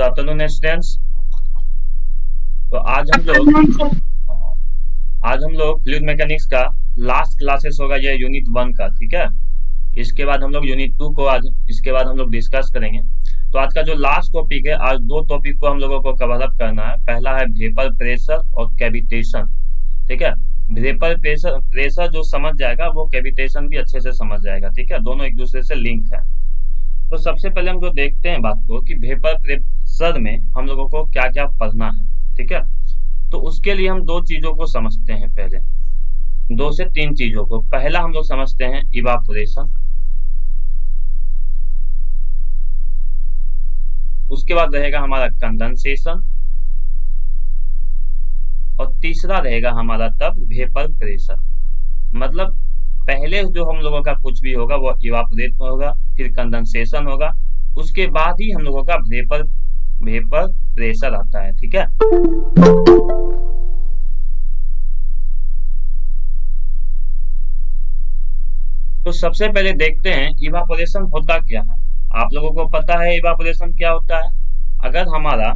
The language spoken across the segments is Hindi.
Afternoon students. तो आज हम लोग फ्लूइड मैकेनिक्स का लास्ट क्लासेस होगा, ये यूनिट 1 का। ठीक है, इसके बाद हम लोग यूनिट 2 को आज इसके बाद हम लोग डिस्कस करेंगे। तो आज का जो लास्ट टॉपिक है, आज दो टॉपिक को हम लोगों को कवर अप करना है। पहला है वेपर प्रेशर और कैविटेशन। ठीक है, वेपर प्रेशर प्रेशर जो समझ जाएगा वो कैविटेशन भी अच्छे से समझ जाएगा। ठीक है, दोनों एक दूसरे से लिंक है। तो सबसे पहले हम जो देखते हैं बात को कि वेपर प्रेशर में हम लोगों को क्या क्या पढ़ना है। ठीक है, तो उसके लिए हम दो चीजों को समझते हैं, पहले दो से तीन चीजों को। पहला हम लोग समझते हैं इवापोरेशन, उसके बाद रहेगा हमारा कंडेंसेशन, और तीसरा रहेगा हमारा तब वेपर प्रेशर। मतलब पहले जो हम लोगों का कुछ भी होगा वो इवापोरेट होगा, फिर कंडेंसेशन होगा, उसके बाद ही हम लोगों का वेपर वेपर प्रेशर आता है। ठीक है, तो सबसे पहले देखते हैं इवापोरेशन होता क्या है। आप लोगों को पता है इवापोरेशन क्या होता है। अगर हमारा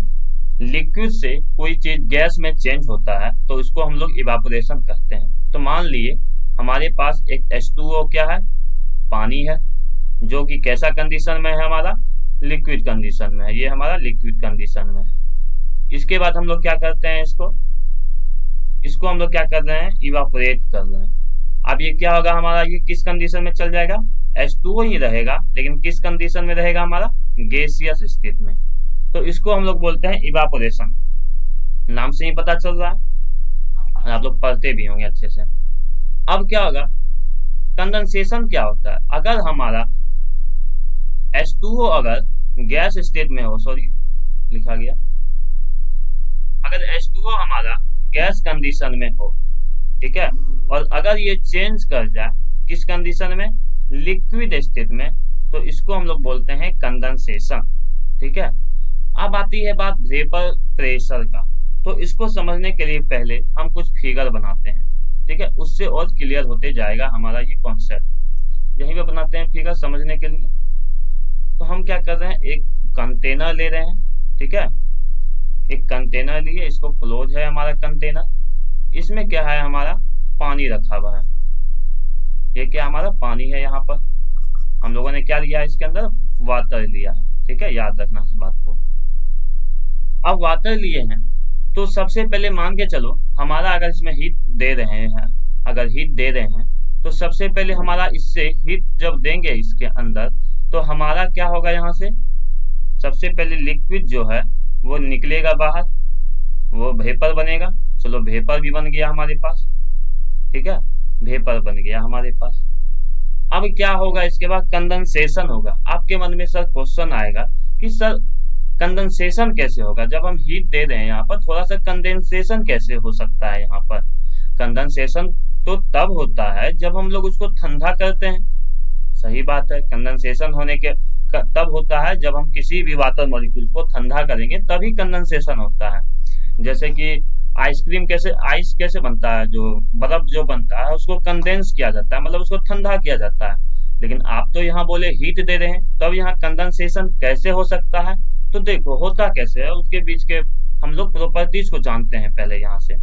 लिक्विड से कोई चीज गैस में चेंज होता है तो इसको हम लोग इवापोरेशन कहते हैं। तो मान लिए हमारे पास एक H2O क्या है, पानी है, जो कि कैसा कंडीशन में है, हमारा लिक्विड कंडीशन में है। ये हमारा लिक्विड कंडीशन में है। इसके बाद हम लोग क्या करते हैं, इसको इसको हम लोग क्या कर रहे हैं, इवापोरेट कर रहे हैं। अब ये क्या होगा हमारा, ये किस कंडीशन में चल जाएगा, H2O ही रहेगा, लेकिन किस कंडीशन में रहेगा, हमारा गैसियस स्टेट में। तो इसको हम लोग बोलते हैं इवापोरेशन। नाम से ही पता चल रहा है और आप लोग पढ़ते भी होंगे अच्छे से। अब क्या होगा, कंडेंसेशन क्या होता है। अगर हमारा H2O अगर गैस स्टेट में हो, सॉरी लिखा गया, अगर H2O हमारा गैस कंडीशन में हो, ठीक है, और अगर ये चेंज कर जाए किस कंडीशन में, लिक्विड स्टेट में, तो इसको हम लोग बोलते हैं कंडेंसेशन। ठीक है, अब आती है बात वेपर प्रेशर का। तो इसको समझने के लिए पहले हम कुछ फिगर बनाते हैं। ठीक है, उससे और क्लियर होते जाएगा हमारा ये कॉन्सेप्ट। यहीं पे बनाते हैं फिगर समझने के लिए। तो हम क्या कर रहे हैं, एक कंटेनर ले रहे हैं। ठीक है, एक कंटेनर लिए, इसको क्लोज है हमारा कंटेनर। इसमें क्या है, हमारा पानी रखा हुआ है। ये क्या हमारा पानी है, यहाँ पर हम लोगों ने क्या लिया है, इसके अंदर वाटर लिया है। ठीक है, याद रखना इस बात को। अब वाटर लिए हैं तो सबसे पहले मान के चलो, हमारा अगर इसमें हीट दे रहे हैं, अगर हीट दे रहे हैं तो सबसे पहले हमारा इससे हीट जब देंगे इसके अंदर, तो हमारा क्या होगा, यहाँ से सबसे पहले लिक्विड जो है वो निकलेगा बाहर, वो वेपर बनेगा। चलो वेपर भी बन गया हमारे पास। ठीक है, वेपर बन गया हमारे पास। अब क्या होगा, इसके बाद कंडेंसेशन होगा। आपके मन में सर क्वेश्चन आएगा कि सर कंडेंसेशन कैसे होगा, जब हम हीट दे रहे हैं यहाँ पर, थोड़ा सा कंडेंसेशन कैसे हो सकता है। यहाँ पर कंडेंसेशन तो तब होता है जब हम लोग उसको ठंडा करते हैं। सही बात है, कंडेंसेशन होने के तब होता है जब हम किसी भी वाटर मॉलिक्यूल को ठंडा करेंगे, तभी कंडेंसेशन होता है। जैसे कि आइसक्रीम कैसे, आइस कैसे बनता है, जो बर्फ जो बनता है उसको कंडेंस किया जाता है, मतलब उसको ठंडा किया जाता है। लेकिन आप तो यहाँ बोले हीट दे रहे हैं, तब यहाँ कंडेंसेशन कैसे हो सकता है। तो देखो होता कैसे है, उसके बीच के हम लोग प्रॉपर्टीज को जानते हैं पहले यहाँ से।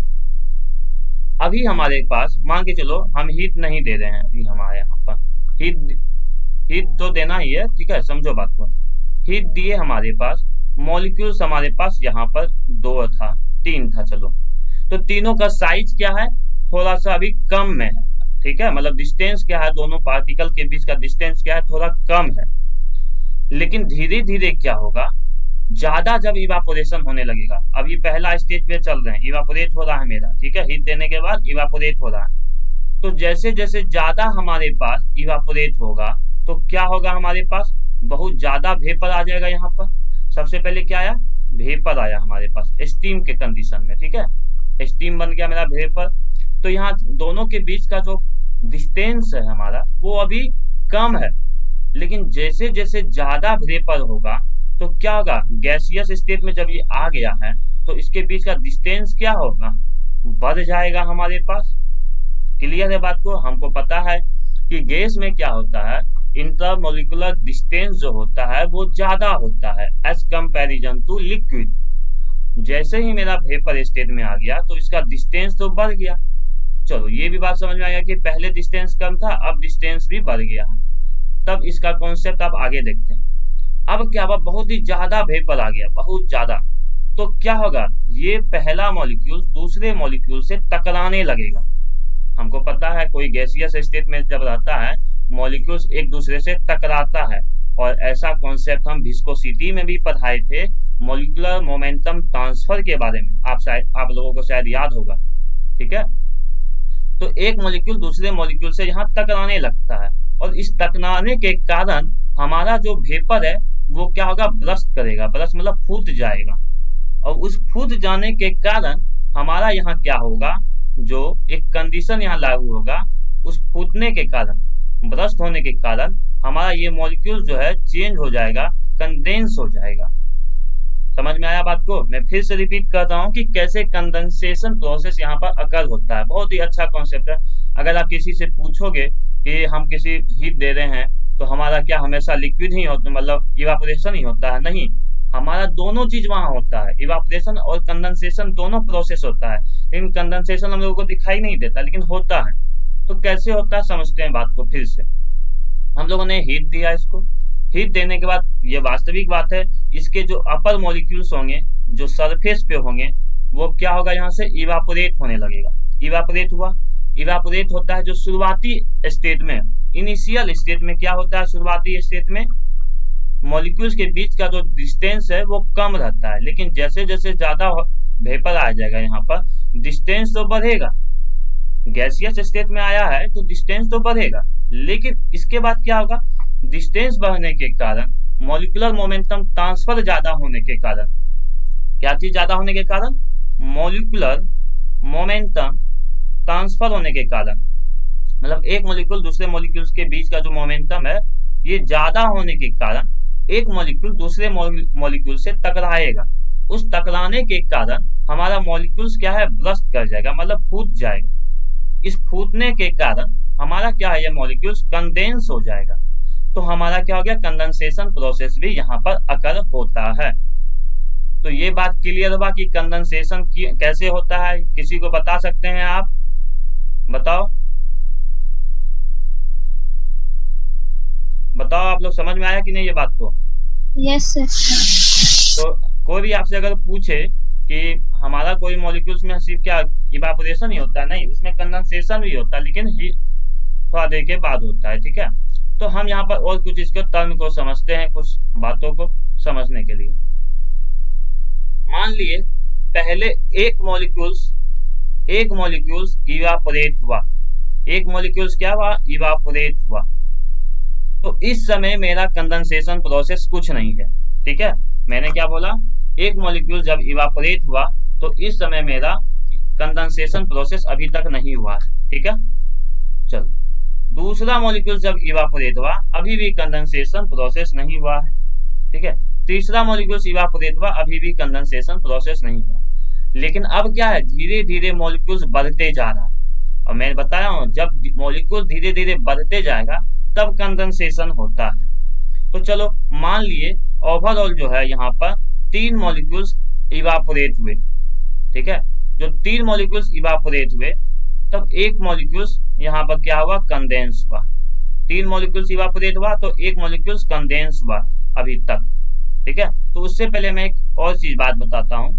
अभी हमारे पास मान के चलो हम हीट नहीं दे रहे हैं, अभी हमारे यहाँ पर हीट हीट तो देना ही है। ठीक है, समझो बात को। हीट दिए हमारे पास, मॉलिक्यूल्स हमारे पास यहाँ पर दो था, तीन था, चलो तो तीनों का साइज क्या है, थोड़ा सा अभी कम में है। ठीक है, मतलब डिस्टेंस क्या है, दोनों पार्टिकल के बीच का डिस्टेंस क्या है, थोड़ा कम है। लेकिन धीरे धीरे क्या होगा, ज्यादा जब इवापोरेशन होने लगेगा, अब ये पहला स्टेज पे चल रहे हैं, इवापोरेट हो रहा है मेरा। ठीक है, हीट देने के बाद इवापोरेट हो रहा है। तो जैसे जैसे ज्यादा हमारे पास इवापोरेट होगा तो क्या होगा, हमारे पास बहुत ज्यादा वेपर आ जाएगा। यहाँ पर सबसे पहले क्या आया, वेपर आया हमारे पास स्टीम के कंडीशन में। ठीक है, स्टीम बन गया मेरा वेपर। तो यहाँ दोनों के बीच का जो डिस्टेंस है हमारा वो अभी कम है, लेकिन जैसे जैसे ज्यादा वेपर होगा तो क्या होगा, गैसियस स्टेट में जब ये आ गया है तो इसके बीच का डिस्टेंस क्या होगा, बढ़ जाएगा हमारे पास। क्लियर है बात को। हमको पता है कि गैस में क्या होता है, इंटरमोलिकुलर डिस्टेंस जो होता है वो ज्यादा होता है एज कंपैरिजन टू लिक्विड। जैसे ही मेरा वेपर स्टेट में आ गया तो इसका डिस्टेंस तो बढ़ गया। चलो ये भी बात समझ में आ गया कि पहले डिस्टेंस कम था, अब डिस्टेंस भी बढ़ गया है। तब इसका कॉन्सेप्ट अब आगे देखते हैं। अब क्या हुआ, बहुत ही ज्यादा वेपर आ गया, बहुत ज्यादा। तो क्या होगा, ये पहला मॉलिक्यूल दूसरे मॉलिक्यूल से टकराने लगेगा। हमको पता है कोई गैसियस स्टेट में जब रहता है मॉलिक्यूल्स एक दूसरे से टकराता है, और ऐसा कॉन्सेप्ट हम विस्कोसिटी में भी पढ़ाए थे, मॉलिक्यूलर मोमेंटम ट्रांसफर के बारे में। आप लोगों को शायद याद होगा। ठीक है, तो एक मॉलिक्यूल दूसरे मॉलिक्यूल से यहाँ टकराने लगता है, और इस टकराने के कारण हमारा जो वेपर है वो क्या होगा, ब्रस्ट करेगा। ब्रस्ट मतलब फूट जाएगा, और उस फूट जाने के कारण हमारा यहाँ क्या होगा, जो एक कंडीशन यहाँ लागू होगा, उस फूटने के कारण, ब्रस्ट होने के कारण हमारा ये मॉलिक्यूल जो है चेंज हो जाएगा, कंडेंस हो जाएगा। समझ में आया बात को? मैं फिर से रिपीट कर रहा हूँ कि कैसे कंडेंसेशन प्रोसेस यहाँ पर अकर होता है। बहुत ही अच्छा कॉन्सेप्ट है। अगर आप किसी से पूछोगे कि हम किसी हीट दे रहे हैं तो हमारा क्या हमेशा लिक्विड ही होता, मतलब इवापोरेशन ही होता है? नहीं, हमारा दोनों चीज वहां होता है, इवापोरेशन और कंडेंसेशन दोनों प्रोसेस होता है। लेकिन कंडेंसेशन हम लोगों को दिखाई नहीं देता, लेकिन होता है। तो कैसे होता है समझते हैं बात को फिर से। हम लोगों ने हीट दिया, इसको हीट देने के बाद ये वास्तविक बात है, इसके जो अपर मॉलिक्यूल्स होंगे, जो सरफेस पे होंगे, वो क्या होगा, यहाँ से इवापोरेट होने लगेगा। इवापोरेट हुआ, इवापोरेट होता है जो शुरुआती स्टेट में, इनिशियल स्टेट में क्या होता है, शुरुआती स्टेट में मॉलिक्यूल्स के बीच का जो डिस्टेंस है वो कम रहता है। लेकिन जैसे जैसे ज्यादा वेपर आ जाएगा यहाँ पर, डिस्टेंस तो बढ़ेगा। गैसियस स्टेट में आया है तो डिस्टेंस तो बढ़ेगा, लेकिन इसके बाद क्या होगा, डिस्टेंस बढ़ने के कारण, मॉलिक्यूलर मोमेंटम ट्रांसफर ज्यादा होने के कारण, क्या चीज ज्यादा होने के कारण, मॉलिक्यूलर मोमेंटम ट्रांसफर होने के कारण, मतलब एक मॉलिक्यूल दूसरे मॉलिक्यूल्स के बीच का जो मोमेंटम है ये ज्यादा होने के कारण एक मॉलिक्यूल दूसरे मॉलिक्यूल से टकराएगा। उस टकराने के कारण हमारा मॉलिक्यूल्स क्या है, ब्रस्ट कर जाएगा, मतलब फूट जाएगा। इस फूटने के कारण हमारा क्या है, ये मॉलिक्यूल्स कंडेंस हो जाएगा। तो हमारा क्या हो गया, कंडेंसेशन प्रोसेस भी यहाँ पर अकर होता है। तो ये बात क्लियर हुआ कि कंडेंसेशन कैसे होता है। किसी को बता सकते हैं आप? बताओ बताओ, आप लोग समझ में आया कि नहीं ये बात को? Yes sir. तो कोई भी आपसे अगर पूछे कि हमारा कोई मॉलिक्यूल्स में सिर्फ क्या इवापोरेशन ही होता है, नहीं, उसमें कंडेंसेशन भी होता है, लेकिन थोड़ा देर के बाद होता है। ठीक है, तो हम यहाँ पर और कुछ इसके टर्म को समझते हैं, कुछ बातों को समझने के लिए। मान लिए पहले एक मॉलिक्यूल्स इवापोरेट हुआ, एक मॉलिक्यूल्स क्या हुआ, इवापोरेट हुआ। तो इस समय मेरा कंडेंसेशन प्रोसेस कुछ नहीं है। ठीक है, मैंने क्या बोला, एक मॉलिक्यूल जब इवापोरेट हुआ तो इस समय मेरा कंडेंसेशन प्रोसेस अभी तक नहीं हुआ है। ठीक है, चलो दूसरा मॉलिक्यूल जब इवापोरेट हुआ, अभी भी कंडेंसेशन प्रोसेस नहीं हुआ है। ठीक है, तीसरा मॉलिक्यूल इवापोरेट हुआ, अभी भी कंडेंसेशन प्रोसेस नहीं हुआ। लेकिन अब क्या है, धीरे धीरे मॉलिक्यूल्स बढ़ते जा रहा है। और मैं बताया हूं, जब मॉलिक्यूल धीरे धीरे बढ़ते जाएगा तब कंडेंसेशन होता है। तो चलो मान लिए ओवरऑल जो है यहाँ पर 3 मॉलिक्यूल्स इवापोरेट हुए। ठीक है, जो 3 मॉलिक्यूल्स इवापोरेट हुए, तब एक मॉलिक्यूल्स यहाँ पर क्या हुआ, कंडेंस हुआ। 3 मॉलिक्यूल्स इवापोरेट हुआ तो एक मॉलिक्यूल्स कंडेंस हुआ अभी तक। ठीक है, तो उससे पहले मैं एक और चीज बात बताता हूँ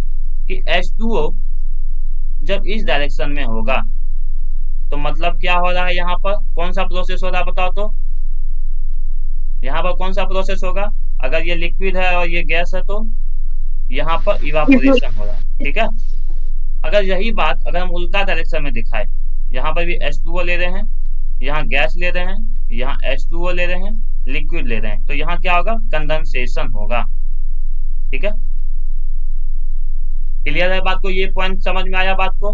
कि H2O जब इस डायरेक्शन में होगा तो मतलब क्या हो रहा है, यहाँ पर कौन सा प्रोसेस हो रहा है बताओ तो? यहाँ पर कौन सा प्रोसेस होगा? अगर ये लिक्विड है और ये गैस है तो यहाँ पर इवापोरेशन हो रहा है। ठीक है, अगर यही बात अगर हम उल्टा डायरेक्शन में दिखाए, यहाँ पर भी H2O ले रहे हैं, यहाँ गैस ले रहे हैं, यहाँ H2O ले रहे हैं, लिक्विड ले रहे हैं, तो यहाँ क्या होगा, कंडेंसेशन होगा। ठीक है, क्लियर है बात को? ये पॉइंट समझ में आया बात को?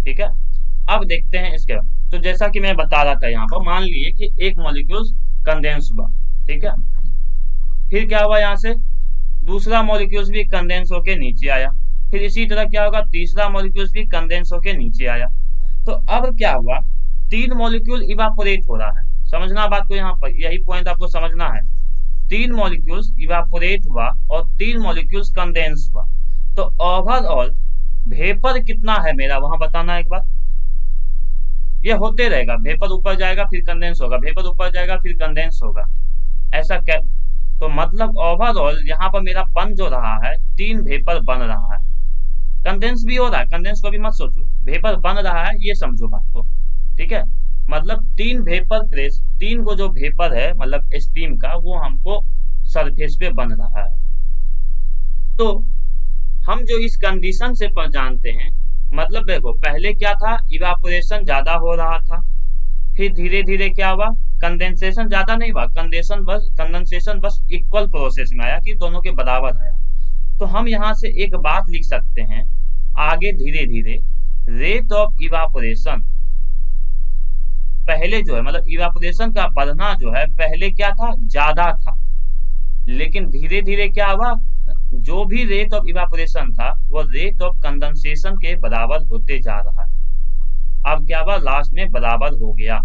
ठीक है, अब देखते हैं इसके बाद। तो जैसा कि मैं बता रहा था, यहाँ पर मान लिए कि एक मॉलिक्यूल कंडेंस हुआ। ठीक है, फिर क्या हुआ, यहाँ से दूसरा मॉलिक्यूल भी कंडेंस होके नीचे आया, फिर इसी तरह क्या होगा, तीसरा मॉलिक्यूल भी कंडेंस होके नीचे आया। तो अब क्या हुआ, तीन मॉलिक्यूल इवापोरेट हो रहा है। समझना बात को, यहाँ पर यही पॉइंट आपको समझना है। तीन मॉलिक्यूल्स इवापोरेट हुआ और तीन मॉलिक्यूल्स कंडेंस हुआ, तो ओवरऑल वेपर कितना है मेरा वहां बताना एक बार। ये होते रहेगा, वेपर ऊपर जाएगा फिर कंडेंस होगा, वेपर ऊपर जाएगा फिर कंडेंस होगा, ऐसा क्या। तो मतलब ओवरऑल यहाँ पर मेरा बन जो रहा है, तीन वेपर बन रहा है। कंडेंस भी हो रहा है, कंडेंस को भी मत सोचो, वेपर बन रहा है ये समझो बात को, ठीक है। मतलब तीन वेपर प्रेस, तीन को जो वेपर है मतलब स्टीम का, वो हमको सरफेस पे बन रहा है। तो हम जो इस कंडीशन से पर जानते हैं, मतलब देखो पहले क्या था, इवापोरेशन ज्यादा हो रहा था, फिर धीरे धीरे क्या हुआ, कंडेंसेशन ज्यादा नहीं हुआ, कंडेंसेशन बस इक्वल प्रोसेस में आया कि दोनों के बराबर आया। तो हम यहाँ से एक बात लिख सकते हैं, आगे धीरे धीरे रेट ऑफ इवापोरेशन पहले जो है, मतलब इवापोरेशन का बढ़ना जो है पहले क्या था, ज्यादा था, लेकिन धीरे धीरे क्या हुआ, जो भी रेट ऑफ इवापोरेशन था वो रेट ऑफ कंडेंसेशन के बराबर होते जा रहा है। अब क्या हुआ, लास्ट में बराबर हो गया।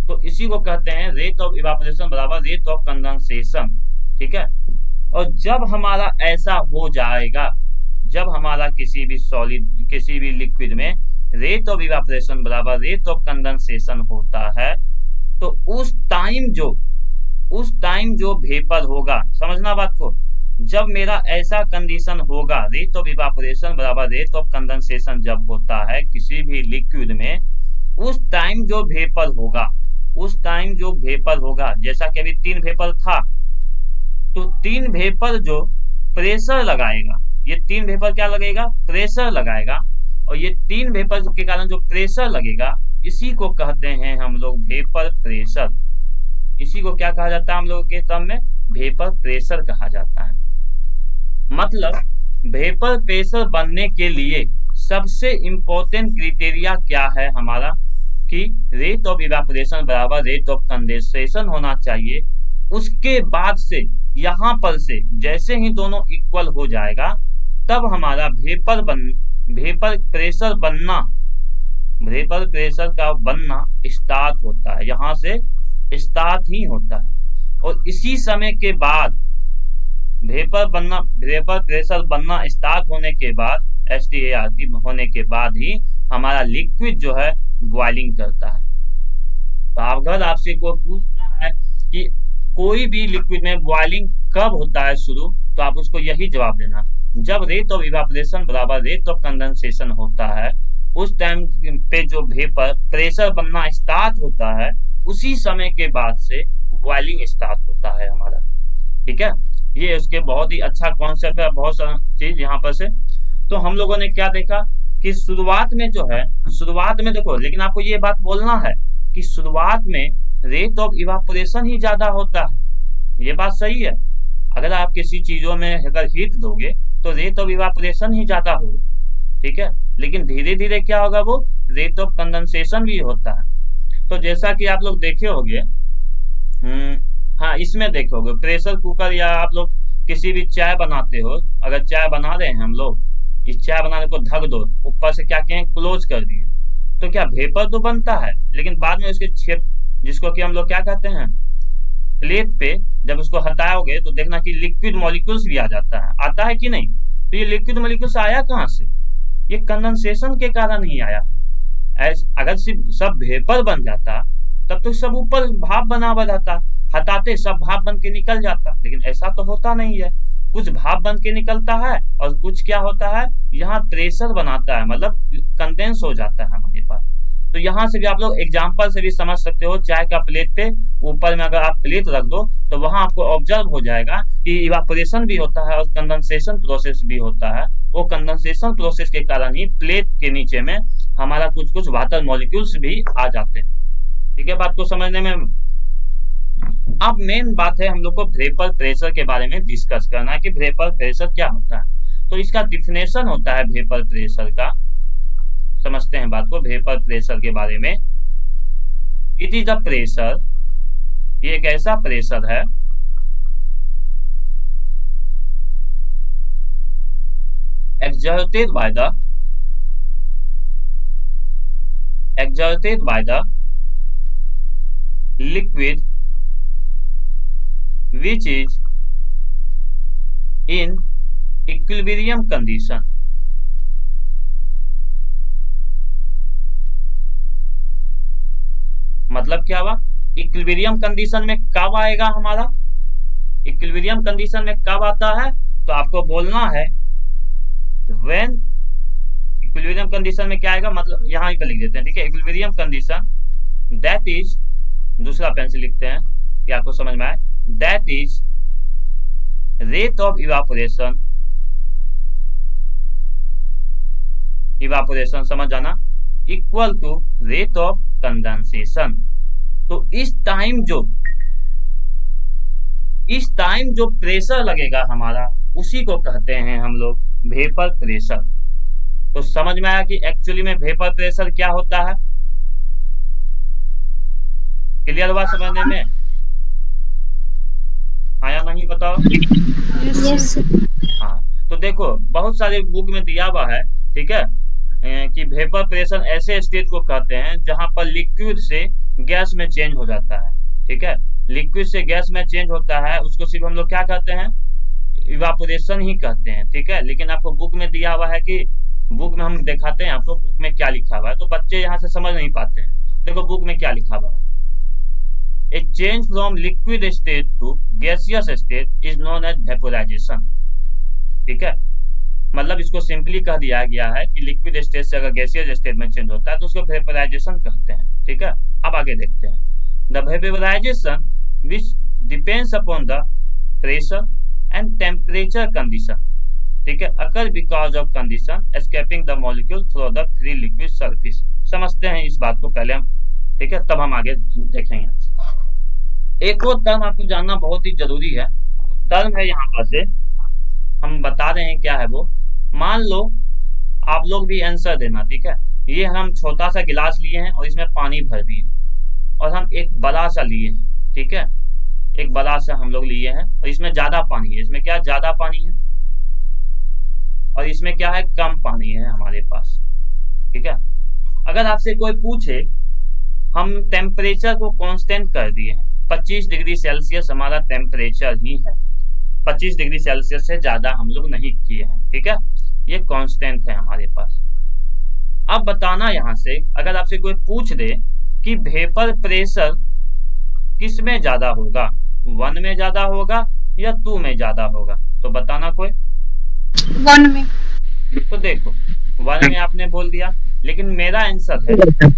तो इसी को कहते हैं रेट ऑफ इवापोरेशन बराबर रेट ऑफ कंडेंसेशन, ठीक है। और जब हमारा ऐसा हो जाएगा, जब हमारा किसी भी सॉलिड किसी भी लिक्विड में रेट ऑफ इवापोरेशन बराबर रेट ऑफ कंडेंसेशन होता है, तो उस टाइम जो वेपर होगा, समझना बात को, जब मेरा ऐसा कंडीशन होगा, रेट ऑफ इवापोरेशन बराबर रेट ऑफ कंडेंसेशन जब होता है किसी भी लिक्विड में, उस टाइम जो वेपर होगा, उस टाइम जो वेपर होगा, जैसा कि अभी तीन वेपर था, तो तीन वेपर जो प्रेशर लगाएगा, ये तीन वेपर क्या लगेगा, प्रेशर लगाएगा, और ये तीन वेपर के कारण जो प्रेशर लगेगा, इसी को कहते हैं हम लोग वेपर प्रेशर। इसी को क्या कहा जाता है हम लोग के टर्म में, वेपर प्रेशर कहा जाता है। मतलब वेपर प्रेशर बनने के लिए सबसे इंपॉर्टेंट क्राइटेरिया क्या है हमारा, कि रेट ऑफ इवेपोरेशन बराबर रेट ऑफ कंडेंसेशन होना चाहिए। उसके बाद से यहां पर से जैसे ही दोनों इक्वल हो जाएगा, तब हमारा वेपर प्रेशर का बनना स्टार्ट होता है, यहां से स्टार्ट ही होता है। और इसी समय के बाद वेपर प्रेशर बनना स्टार्ट होने के बाद, START होने के बाद ही हमारा लिक्विड जो है बॉइलिंग करता है। तो अगर आपसे कोई पूछता है कि कोई भी लिक्विड में बॉइलिंग कब होता है शुरू, तो आप उसको यही जवाब देना, जब रेट ऑफ इवेपोरेशन बराबर रेट ऑफ कंडेंसेशन होता है, उस टाइम पे जो वेपर प्रेशर बनना स्टार्ट होता है, उसी समय के बाद से बॉइलिंग स्टार्ट होता है हमारा, ठीक है। ये उसके बहुत ही अच्छा कॉन्सेप्ट है, बहुत सारा चीज यहाँ पर से। तो हम लोगों ने क्या देखा कि शुरुआत में जो है, शुरुआत में देखो, लेकिन आपको ये बात बोलना है कि शुरुआत में रेट ऑफ इवापोरेशन ही ज्यादा होता है, ये बात सही है। अगर आप किसी चीजों में अगर हीट दोगे तो रेट ऑफ इवापोरेशन ही ज्यादा होगा, ठीक है। लेकिन धीरे धीरे क्या होगा, वो रेट ऑफ कंडेंसेशन भी होता है। तो जैसा कि आप लोग देखे होंगे, हाँ इसमें देखोगे प्रेशर कुकर, या आप लोग किसी भी चाय बनाते हो, अगर चाय बना रहे हैं हम लोग, इस चाय बनाने को ढक दो, ऊपर से क्या किए, क्लोज कर दिए, तो क्या वेपर तो बनता है, लेकिन बाद में उसके छेद, जिसको कि हम लोग क्या कहते हैं, प्लेट पे जब उसको हटाओगे तो देखना कि लिक्विड मॉलिक्यूल्स भी आ जाता है, आता है कि नहीं। तो ये लिक्विड मॉलिक्यूल्स आया कहाँ से, ये कंडेंसेशन के कारण ही आया है। अगर सिर्फ सब वेपर बन जाता तब तो सब ऊपर भाप बना हुआ रहता, हटाते सब भाप बन के निकल जाता, लेकिन ऐसा तो होता नहीं है। कुछ भाप बन के निकलता है और कुछ क्या होता है, यहाँ प्रेशर बनाता है, मतलब कंडेंस हो जाता है हमारे पास। तो यहाँ से भी आप लोग एग्जांपल से भी समझ सकते हो, चाय का प्लेट पे ऊपर में अगर आप प्लेट रख दो तो वहां आपको ऑब्जर्व हो जाएगा कि इवापोरेशन भी होता है और कंडेंसेशन प्रोसेस भी होता है। वो कंडेंसेशन प्रोसेस के कारण ही प्लेट के नीचे में हमारा कुछ कुछ वाटर मॉलिक्यूल्स भी आ जाते हैं, ठीक है, बात को समझने में। अब मेन बात है हम लोग को वेपर प्रेशर के बारे में डिस्कस करना है कि वेपर प्रेशर क्या होता है। तो इसका डिफिनेशन होता है वेपर प्रेशर का, समझते हैं बात को वेपर प्रेशर के बारे में। इट इज द प्रेशर, ये एक ऐसा प्रेशर है exerted by the liquid which is in equilibrium condition. मतलब क्या हुआ, इक्विलिब्रियम कंडीशन में कब आएगा हमारा, इक्विलिब्रियम कंडीशन में कब आता है, तो आपको बोलना है व्हेन, इक्विलिब्रियम कंडीशन में क्या आएगा, मतलब यहाँ पे लिख देते हैं, ठीक है, इक्विलिब्रियम कंडीशन दैट इज, दूसरा पेन से लिखते हैं कि आपको समझ में आए, that is rate of evaporation, evaporation समझ जाना, equal to rate of condensation. तो इस टाइम जो प्रेशर लगेगा हमारा, उसी को कहते हैं हम लोग वेपर प्रेशर। तो समझ में आया कि एक्चुअली में वेपर प्रेशर क्या होता है, क्लियर हुआ समझने में, आया नहीं बताओ? Yes. हाँ, तो देखो बहुत सारे बुक में दिया हुआ है, ठीक है, कि वेपर प्रेशर ऐसे स्टेट को कहते हैं जहां पर लिक्विड से गैस में चेंज हो जाता है, ठीक है, लिक्विड से गैस में चेंज होता है, उसको सिर्फ हम लोग क्या कहते हैं, इवापोरेशन ही कहते हैं, ठीक है। लेकिन आपको बुक में दिया हुआ है कि, बुक में हम दिखाते हैं आपको बुक में क्या लिखा हुआ है, तो बच्चे यहाँ से समझ नहीं पाते हैं। देखो बुक में क्या लिखा हुआ है, a change from liquid state to gaseous state is known as vaporization, ठीक है, मतलब इसको सिंपली कह दिया गया है कि लिक्विड स्टेट से अगर गैसियस स्टेट में चेंज होता है तो उसको वेपोराइजेशन कहते हैं, ठीक है। अब आगे देखते हैं, the vaporization which depends upon the pressure and temperature condition, ठीक है, occur because of condition escaping the molecule through the free liquid surface. समझते हैं इस बात को पहले हम, ठीक है, तब हम आगे देखेंगे। एक और टर्म आपको जानना बहुत ही जरूरी है, टर्म है यहाँ पर से हम बता रहे हैं क्या है वो। मान लो आप लोग भी आंसर देना, ठीक है, ये हम छोटा सा गिलास लिए हैं और इसमें पानी भर दिए, और हम एक बड़ा सा लिए हैं, ठीक है, एक बड़ा सा हम लोग लिए हैं और इसमें ज्यादा पानी है, इसमें क्या ज्यादा पानी है और इसमें क्या है कम पानी है हमारे पास, ठीक है। अगर आपसे कोई पूछे, हम टेम्परेचर को कांस्टेंट कर दिए हैं, 25 डिग्री सेल्सियस हमारा टेम्परेचर ही है, 25 डिग्री सेल्सियस से ज्यादा हम लोग नहीं किए हैं, ठीक है, ये कांस्टेंट है हमारे पास। अब बताना यहाँ से, अगर आपसे कोई पूछ दे कि वेपर प्रेशर किस में ज्यादा होगा, 1 में ज्यादा होगा या 2 में ज्यादा होगा, तो बताना कोई। 1 में। तो देखो 1 में आपने बोल दिया, लेकिन मेरा आंसर है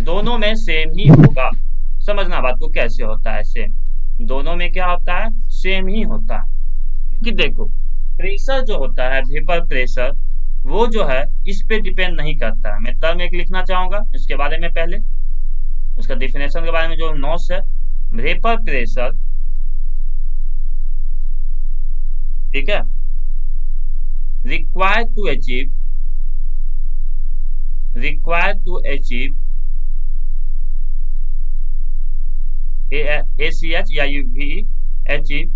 दोनों में सेम ही होगा। समझना बात को कैसे होता है सेम, दोनों में क्या होता है सेम ही होता है, क्योंकि देखो प्रेशर जो होता है वेपर प्रेशर, वो जो है इस पे डिपेंड नहीं करता है। मैं टर्म एक लिखना चाहूंगा इसके बारे में, पहले उसका डिफिनेशन के बारे में जो नोट्स है, वेपर प्रेशर, ठीक है, required to achieve ACH या UV achieve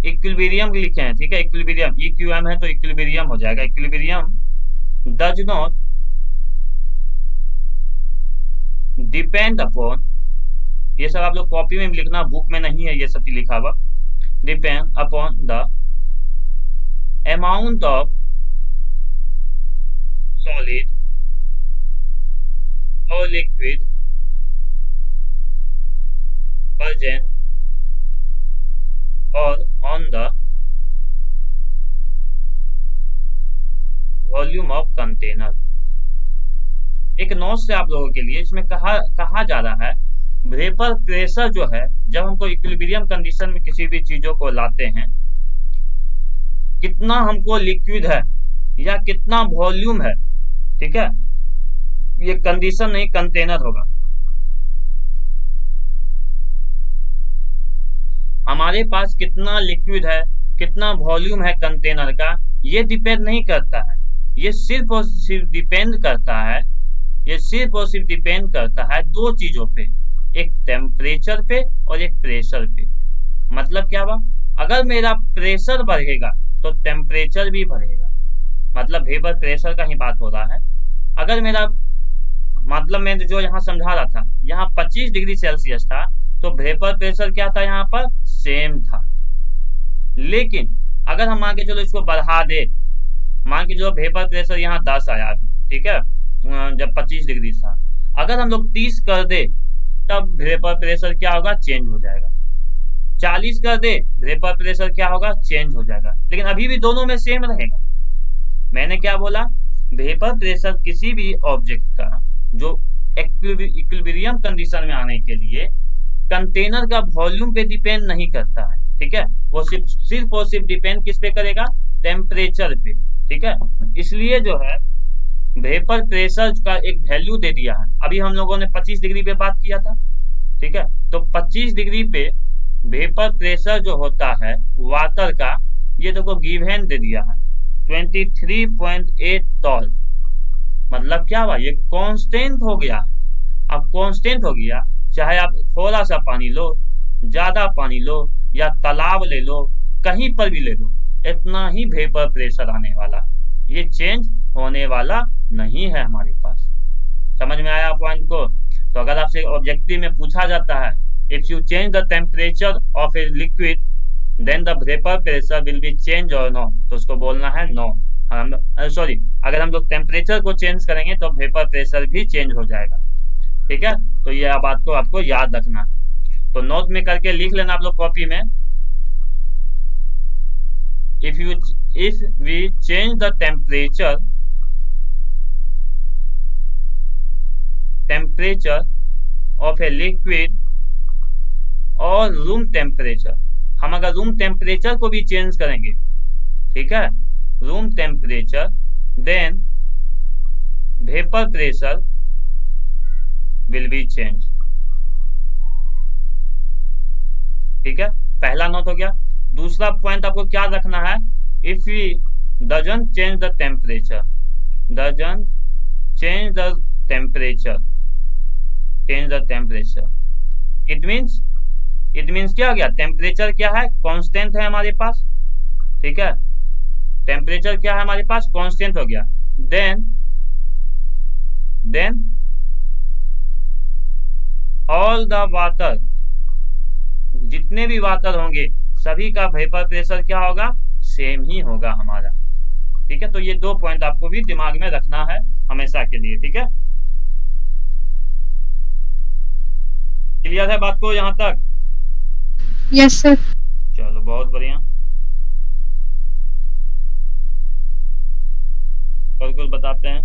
इक्विलिब्रियम लिखे हैं, ठीक है, इक्विलिब्रियम EQM है तो इक्विलिब्रियम हो जाएगा, equilibrium does not depend upon, ये सब आप लोग कॉपी में लिखना, बुक में नहीं है ये सब लिखा हुआ, depend upon the amount of solid or liquid present or on the volume of container। एक नोट से आप लोगों के लिए, इसमें कहा जा रहा है वेपर प्रेशर जो है, जब हमको इक्विलिब्रियम कंडीशन में किसी भी चीजों को लाते हैं, कितना हमको लिक्विड है या कितना वॉल्यूम है, ठीक है, ये कंडीशन नहीं कंटेनर होगा। हमारे पास कितना लिक्विड है, कितना वॉल्यूम है कंटेनर का, ये डिपेंड नहीं करता है, ये सिर्फ और सिर्फ डिपेंड करता है, ये सिर्फ और सिर्फ डिपेंड करता है दो चीजों पे, एक टेम्परेचर पे और एक प्रेशर पे। मतलब क्या हुआ, अगर मेरा प्रेशर बढ़ेगा तो टेम्परेचर भी बढ़ेगा, मतलब वेपर प्रेशर का ही बात हो रहा है। अगर मेरा, मतलब मैं जो यहाँ समझा रहा था, यहाँ 25 डिग्री सेल्सियस था, तो वेपर प्रेशर क्या था यहाँ पर, सेम था। लेकिन अगर हम मान के चलो इसको बढ़ा दे, मान के चलो वेपर प्रेशर यहाँ 10 आया अभी, ठीक है, जब 25 डिग्री था, अगर हम लोग 30 कर दे तब वेपर प्रेशर क्या होगा, चेंज हो जाएगा। 40 कर दे, वेपर प्रेशर क्या होगा, चेंज हो जाएगा। लेकिन अभी भी दोनों में सेम रहेगा। मैंने क्या बोला, वेपर प्रेशर किसी भी ऑब्जेक्ट का जो इक्विलिब्रियम कंडीशन में आने के लिए कंटेनर का वॉल्यूम पे डिपेंड नहीं करता है, ठीक है, वो सिर्फ और सिर्फ डिपेंड किस पे करेगा, टेम्परेचर पे, ठीक है। इसलिए जो है वेपर प्रेशर का एक वैल्यू दे दिया है। अभी हम लोगों ने 25 डिग्री पे बात किया था, ठीक है, तो 25 डिग्री पे वेपर प्रेशर जो होता है वाटर का, ये देखो गिवन दे दिया है 23.8 टॉल। मतलब क्या हुआ, ये कांस्टेंट हो गया है। अब कांस्टेंट हो गया, चाहे आप थोड़ा सा पानी लो, ज्यादा पानी लो, या तालाब ले लो, कहीं पर भी ले लो, इतना ही वेपर प्रेशर आने वाला है। ये चेंज होने वाला नहीं है हमारे पास। समझ में आया पॉइंट को? तो अगर आपसे ऑब्जेक्टिव में पूछा जाता है, if you change the temperature of a liquid then the vapour pressure will be change और नो, तो उसको बोलना है नो। हम सॉरी, अगर हम लोग टेम्परेचर को चेंज करेंगे तो वेपर प्रेशर भी चेंज हो जाएगा, ठीक है। तो ये बात को आपको याद रखना है, तो नोट में करके लिख लेना आप लोग कॉपी में। If we change the temperature of a liquid और रूम टेम्परेचर, हम अगर रूम टेम्परेचर को भी चेंज करेंगे, ठीक है, room temperature, then vapour pressure will be change, ठीक है। पहला नोट हो गया। दूसरा पॉइंट आपको क्या रखना है, if we doesn't change the temperature, doesn't change the temperature, change the temperature, it means क्या हो गया, टेम्परेचर क्या है, कांस्टेंट है हमारे पास, ठीक है, टेम्परेचर क्या है हमारे पास, कांस्टेंट हो गया। देन ऑल द वाटर, जितने भी वाटर होंगे सभी का वेपर प्रेशर क्या होगा, सेम ही होगा हमारा, ठीक है। तो ये दो पॉइंट आपको भी दिमाग में रखना है हमेशा के लिए, ठीक है। क्लियर है बात को यहां तक? Yes sir. चलो बहुत बढ़िया। और कुछ बताते हैं?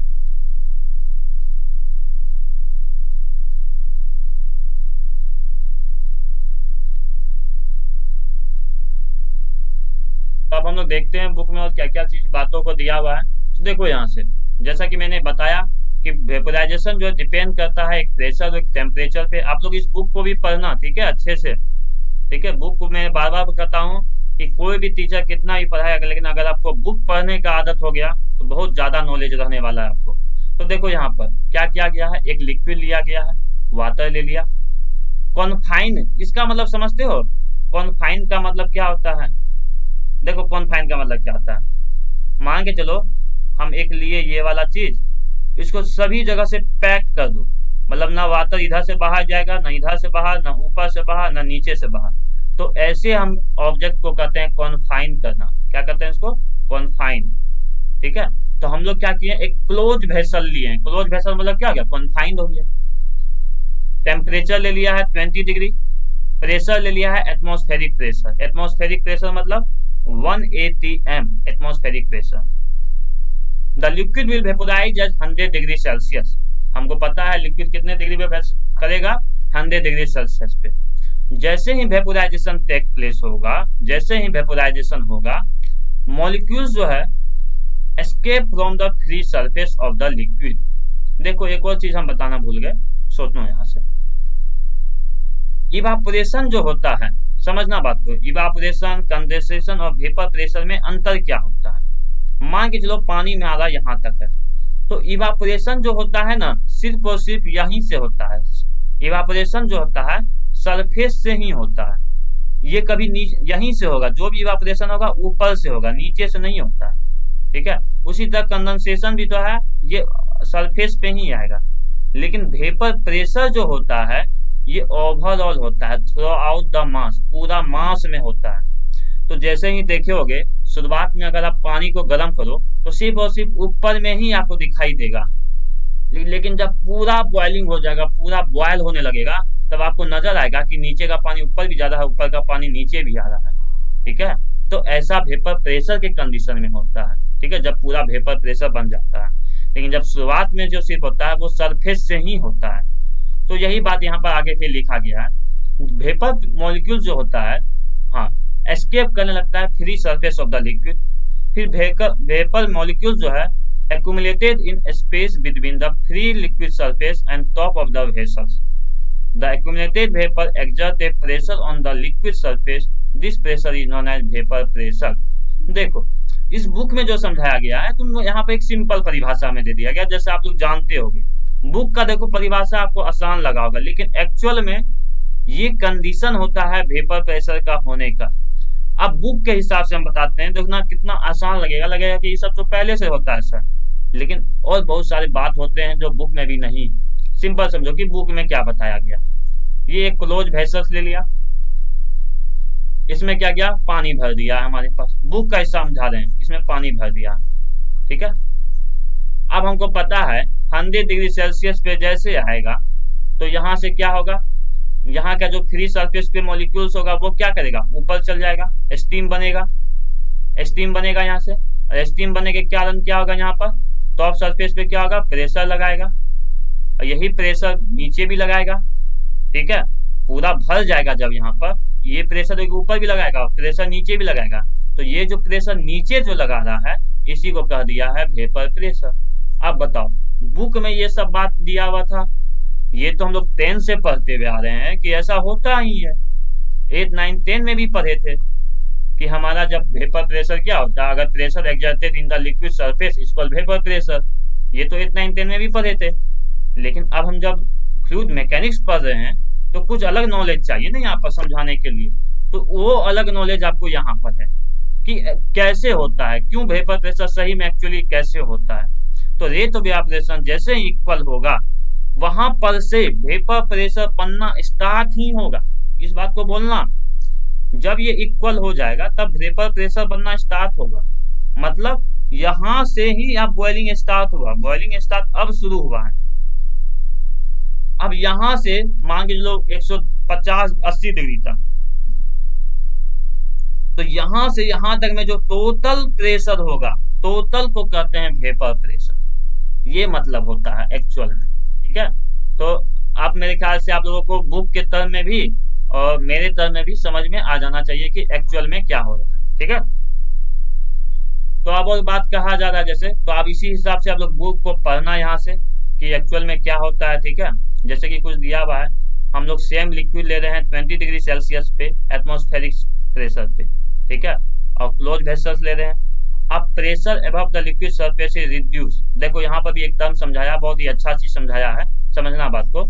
तो अब हम लोग देखते हैं बुक में और क्या क्या चीज बातों को दिया हुआ है। तो देखो यहाँ से, जैसा कि मैंने बताया कि वेपोराइजेशन जो डिपेंड करता है एक प्रेशर और एक टेम्परेचर पे। आप लोग इस बुक को भी पढ़ना, ठीक है, अच्छे से, ठीक है। बुक को मैं बार बार कहता हूँ कि कोई भी टीचर कितना भी पढ़ाएगा, लेकिन अगर आपको बुक पढ़ने का आदत हो गया तो बहुत ज्यादा नॉलेज रहने वाला है आपको। तो देखो यहाँ पर क्या किया गया है, एक लिक्विड लिया गया है, वाटर ले लिया। कॉन्फाइन, इसका मतलब समझते हो, कॉन्फाइन का मतलब क्या होता है? देखो कॉन्फाइन का मतलब क्या होता है, मान के चलो हम एक लिए ये वाला चीज, इसको सभी जगह से पैक कर दो, मतलब ना वाटर इधर से बाहर जाएगा, ना इधर से बाहर, ना ऊपर से बाहर, ना नीचे से बाहर। तो ऐसे हम ऑब्जेक्ट को कहते हैं कॉन्फाइन करना। क्या कहते हैं इसको? कॉन्फाइन, ठीक है। तो हम लोग क्या किए, एक क्लोज वेसल लिए हैं। क्लोज वेसल मतलब क्या हो गया, कॉन्फाइंड हो गया। टेम्परेचर ले लिया है 20 डिग्री, प्रेशर ले लिया है एटमॉस्फेरिक प्रेशर। एटमॉस्फेरिक प्रेशर मतलब 1 atm atmospheric pressure. The liquid will vaporize at 100 degree Celsius. हमको पता है लिक्विड कितने डिग्री पे करेगा, 100 डिग्री सेल्सियस पे। जैसे ही वेपोराइजेशन टेक प्लेस होगा, जैसे ही वेपोराइजेशन होगा, मॉलिक्यूल्स जो है escape from the free surface of the liquid. देखो एक और चीज हम बताना भूल गए, सोचो यहां से, इवापोरेशन जो होता है, समझना बात को, इवापोरेशन, कंडेंसेशन और वेपर प्रेशर में अंतर क्या होता है। मान के चलो पानी में आ रहा यहां तक है, तो इवापोरेशन जो होता है ना, सिर्फ और सिर्फ यहीं से होता है। इवापोरेशन जो होता है सरफेस से ही होता है, ये कभी यहीं से होगा। जो भी इवापोरेशन होगा ऊपर से होगा, नीचे से नहीं होता है, ठीक है। उसी तरह कंडेंसेशन भी तो है, ये सरफेस पे ही आएगा। लेकिन वेपर प्रेशर जो होता है ये ओवरऑल होता है, थ्रू आउट द मास, पूरा मास में होता है। तो जैसे ही देखे होगे, शुरुआत में अगर आप पानी को गर्म करो तो सिर्फ और सिर्फ ऊपर में ही आपको दिखाई देगा, लेकिन जब पूरा बॉइलिंग हो जाएगा, पूरा बॉयल होने लगेगा, तब आपको नजर आएगा कि नीचे का पानी ऊपर भी जा रहा है, ऊपर का पानी नीचे भी आ रहा है। ठीक है, तो ऐसा वेपर प्रेशर के कंडीशन में होता है। ठीक है, जब पूरा वेपर प्रेशर बन जाता है। लेकिन जब शुरुआत में जो सिर्फ होता है वो सरफेस से ही होता है। तो यही बात यहाँ पर आगे फिर लिखा गया है, वेपर मॉलिक्यूल जो होता है, हाँ, एस्केप करने लगता है free surface of the liquid. फिर वेपर मॉलिक्यूल जो है accumulated in space between the free liquid surface and top of the vessels. The accumulated vapor exerts a pressure on the liquid surface. This pressure is known as vapor pressure. देखो, इस बुक में जो समझाया गया है, तुम यहाँ पे एक सिंपल परिभाषा में दे दिया गया, जैसे आप लोग जानते होंगे। बुक का देखो परिभाषा आपको आसान लगा होगा, लेकिन एक्चुअल में ये कंडीशन होता है वेपर प्रेशर का होने का। अब बुक के हिसाब से हम बताते हैं, देखना कितना आसान लगेगा, लगेगा कि ये सब तो पहले से होता है सर, लेकिन और बहुत सारे बात होते हैं जो बुक में भी नहीं। सिंपल समझो कि बुक में क्या बताया गया। ये एक क्लोज वेसल्स ले लिया, इसमें क्या किया, पानी भर दिया है हमारे पास, बुक का हिस्सा समझा रहे हैं, इसमें पानी भर दिया। ठीक है, अब हमको पता है 100 डिग्री सेल्सियस पे जैसे आएगा तो यहाँ से क्या होगा, यहाँ का जो फ्री सरफेस पे मॉलिक्यूल्स होगा वो क्या करेगा, ऊपर चल जाएगा, स्टीम बनेगा। स्टीम बनेगा यहाँ से, और स्टीम बनने के कारण क्या होगा, यहाँ पर टॉप सरफेस पे क्या होगा, प्रेशर लगाएगा, और यही प्रेशर नीचे भी लगाएगा। ठीक है, पूरा भर जाएगा जब यहाँ पर, ये प्रेशर ऊपर भी लगाएगा, प्रेशर नीचे भी लगाएगा। तो ये जो प्रेशर नीचे जो लगा रहा है, इसी को कह दिया है वेपर प्रेशर। अब बताओ, बुक में ये सब बात दिया हुआ था, ये तो हम लोग 10 से पढ़ते हुए आ रहे हैं कि ऐसा होता ही है। 8, 9, 10 में भी पढ़े थे कि हमारा जब वेपर प्रेशर क्या होता है, अगर pressure exerted in the liquid surface equal vapour pressure, ये तो 8, 9, 10 में भी पढ़े थे। लेकिन अब हम जब फ्लूइड मैकेनिक्स पढ़ रहे हैं तो कुछ अलग नॉलेज चाहिए ना यहाँ पर समझाने के लिए, तो वो अलग नॉलेज आपको यहाँ पर है कि कैसे होता है, क्यों वेपर प्रेशर सही में एक्चुअली कैसे होता है। तो रेट ऑफ इवेपोरेशन जैसे इक्वल होगा, वहां पर से वेपर प्रेशर बनना स्टार्ट ही होगा। इस बात को बोलना, जब ये इक्वल हो जाएगा तब वेपर प्रेशर बनना स्टार्ट होगा, मतलब यहां से ही अब बॉइलिंग स्टार्ट हुआ, बॉइलिंग स्टार्ट अब शुरू हुआ है। अब यहां से मान के चलो 150-80 डिग्री तक, तो यहां से यहां तक में जो टोटल प्रेशर होगा, टोटल को कहते हैं वेपर प्रेशर। ये मतलब होता है एक्चुअल में। ठीक है, तो आप मेरे ख्याल से आप लोगों को बुक के टर्म में भी और मेरे टर्म में भी समझ में आ जाना चाहिए कि एक्चुअल में क्या हो रहा है। ठीक है, तो अब और बात कहा जा रहा है जैसे, तो आप इसी हिसाब से आप लोग बुक को पढ़ना यहाँ से कि एक्चुअल में क्या होता है। ठीक है, जैसे कि कुछ दिया हुआ है, हम लोग सेम लिक्विड ले रहे हैं 20 डिग्री सेल्सियस पे एटमॉस्फेरिक प्रेशर पे। ठीक है, और क्लोज वेसल्स ले रहे हैं। अब pressure above the liquid surface is reduce. देखो यहाँ पर भी एक टर्म समझाया, बहुत ही अच्छा चीज समझाया है, समझना बात को।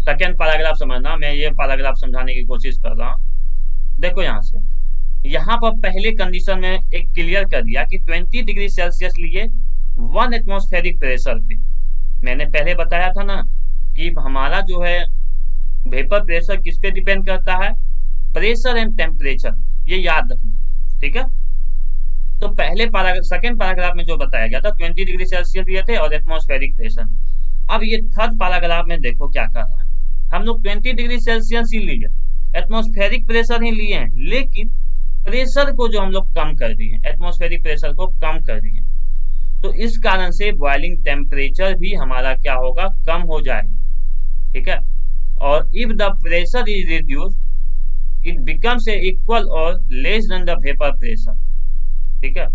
सेकेंड पैराग्राफ समझना, मैं ये पैराग्राफ समझाने की कोशिश कर रहा हूँ। देखो यहाँ से, यहाँ पर पहले कंडीशन में एक क्लियर कर दिया कि 20 डिग्री सेल्सियस लिए 1 एटमॉस्फेरिक प्रेशर पे। मैंने पहले बताया था ना कि हमारा जो है वेपर प्रेशर किस पे डिपेंड करता है, प्रेशर एंड टेम्परेचर, ये याद रखना। ठीक है, तो पहले पैराग्राफ, सेकेंड पैराग्राफ में जो बताया गया था 20 डिग्री सेल्सियस लिए थे और एटमॉस्फेरिक प्रेशर। अब ये थर्ड पैराग्राफ में देखो क्या कर रहा है, हम लोग 20 डिग्री सेल्सियस ही लिए, एटमॉस्फेरिक प्रेशर ही लिए हैं, लेकिन प्रेशर को जो हम लोग कम कर दिए, एटमॉस्फेरिक प्रेशर को कम कर दिए, तो इस कारण से बॉइलिंग टेम्परेचर भी हमारा क्या होगा, कम हो जाएगा। ठीक है, और if the pressure is reduce it becomes equal और less than the vapour pressure. ठीक है,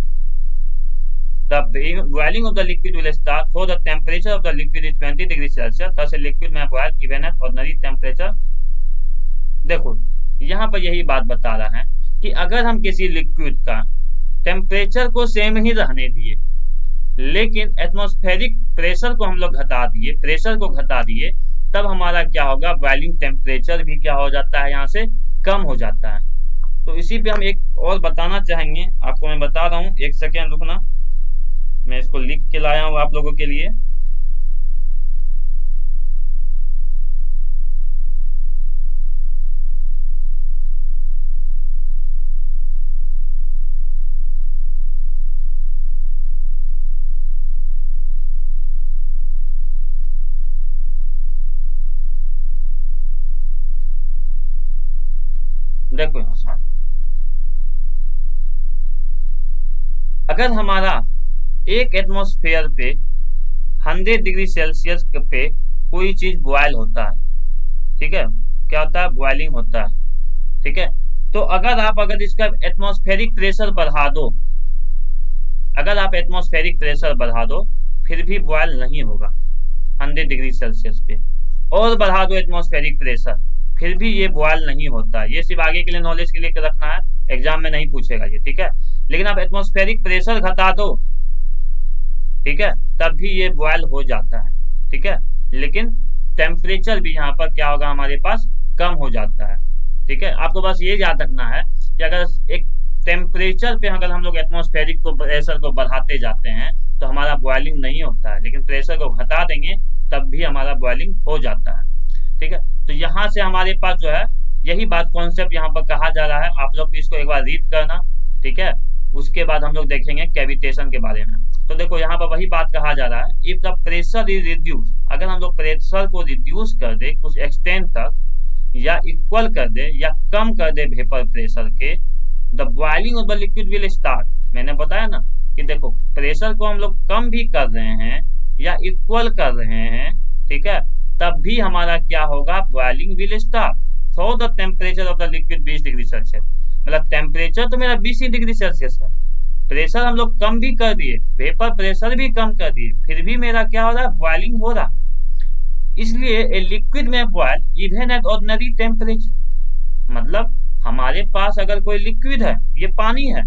the boiling of the liquid will start for the temperature of the liquid is 20 degree Celsius, thus a liquid may boil even at ordinary temperature। देखो यहाँ पर यही बात बता रहा है कि अगर हम किसी लिक्विड का टेम्परेचर को सेम ही रहने दिए, लेकिन एटमॉस्फेरिक प्रेशर को हम लोग घटा दिए, प्रेशर को घटा दिए, तब हमारा क्या होगा, बॉइलिंग टेम्परेचर भी क्या हो जाता है, यहाँ से कम हो जाता है। तो इसी पे हम एक और बताना चाहेंगे, आपको मैं बता रहा हूँ, एक सेकेंड रुकना, मैं इसको लिख के लाया हूँ आप लोगों के लिए। अगर हमारा एक एटमॉस्फेयर पे 100 डिग्री सेल्सियस पे कोई चीज बॉयल होता है, ठीक है, क्या होता है, बॉइलिंग होता है, ठीक है, तो अगर इसका एटमॉस्फेरिक प्रेशर बढ़ा दो, अगर आप एटमॉस्फेरिक प्रेशर बढ़ा दो फिर भी बॉयल नहीं होगा 100 डिग्री सेल्सियस पे, और बढ़ा दो एटमॉस्फेरिक प्रेशर फिर भी ये बॉयल नहीं होता। ये सिर्फ आगे के लिए नॉलेज के लिए रखना है, एग्जाम में नहीं पूछेगा ये, ठीक है। लेकिन आप एटमॉस्फेरिक प्रेशर घटा दो, ठीक है, तब भी ये बॉयल हो जाता है, ठीक है। लेकिन टेम्परेचर भी यहाँ पर क्या होगा, हमारे पास कम हो जाता है, ठीक है। आपको बस ये याद रखना है कि अगर एक टेम्परेचर पे अगर हम लोग एटमॉस्फेरिक को प्रेशर को बढ़ाते जाते हैं तो हमारा बॉइलिंग नहीं होता है, लेकिन प्रेशर को घटा देंगे तब भी हमारा बॉइलिंग हो जाता है, ठीक है। तो यहाँ से हमारे पास जो है यही बात कॉन्सेप्ट यहाँ पर कहा जा रहा है, आप लोग इसको एक बार रीड करना, ठीक है। उसके बाद हम लोग देखेंगे कैविटेशन के बारे में। तो देखो यहाँ पर वही बात कहा जा रहा है, if the pressure is reduce, अगर हम लोग प्रेशर को रिड्यूस कर दे कुछ एक्सटेंट तक, या इक्वल कर दे या कम कर दे वेपर प्रेशर के, the boiling of the liquid will start. मैंने बताया ना कि देखो प्रेशर को हम लोग कम भी कर रहे हैं या इक्वल कर रहे हैं, ठीक है, तब भी हमारा क्या होगा, boiling will start throw the temperature of the liquid 20 degree Celsius. मतलब टेम्परेचर तो मेरा 20 डिग्री सेल्सियस है, प्रेशर हम लोग कम भी कर दिए, वेपर प्रेशर भी कम कर दिए, फिर भी मेरा क्या हो रहा है, बॉइलिंग हो रहा है। इसलिए ए लिक्विड में boil even at ordinary temperature, मतलब हमारे पास अगर कोई लिक्विड है, ये पानी है,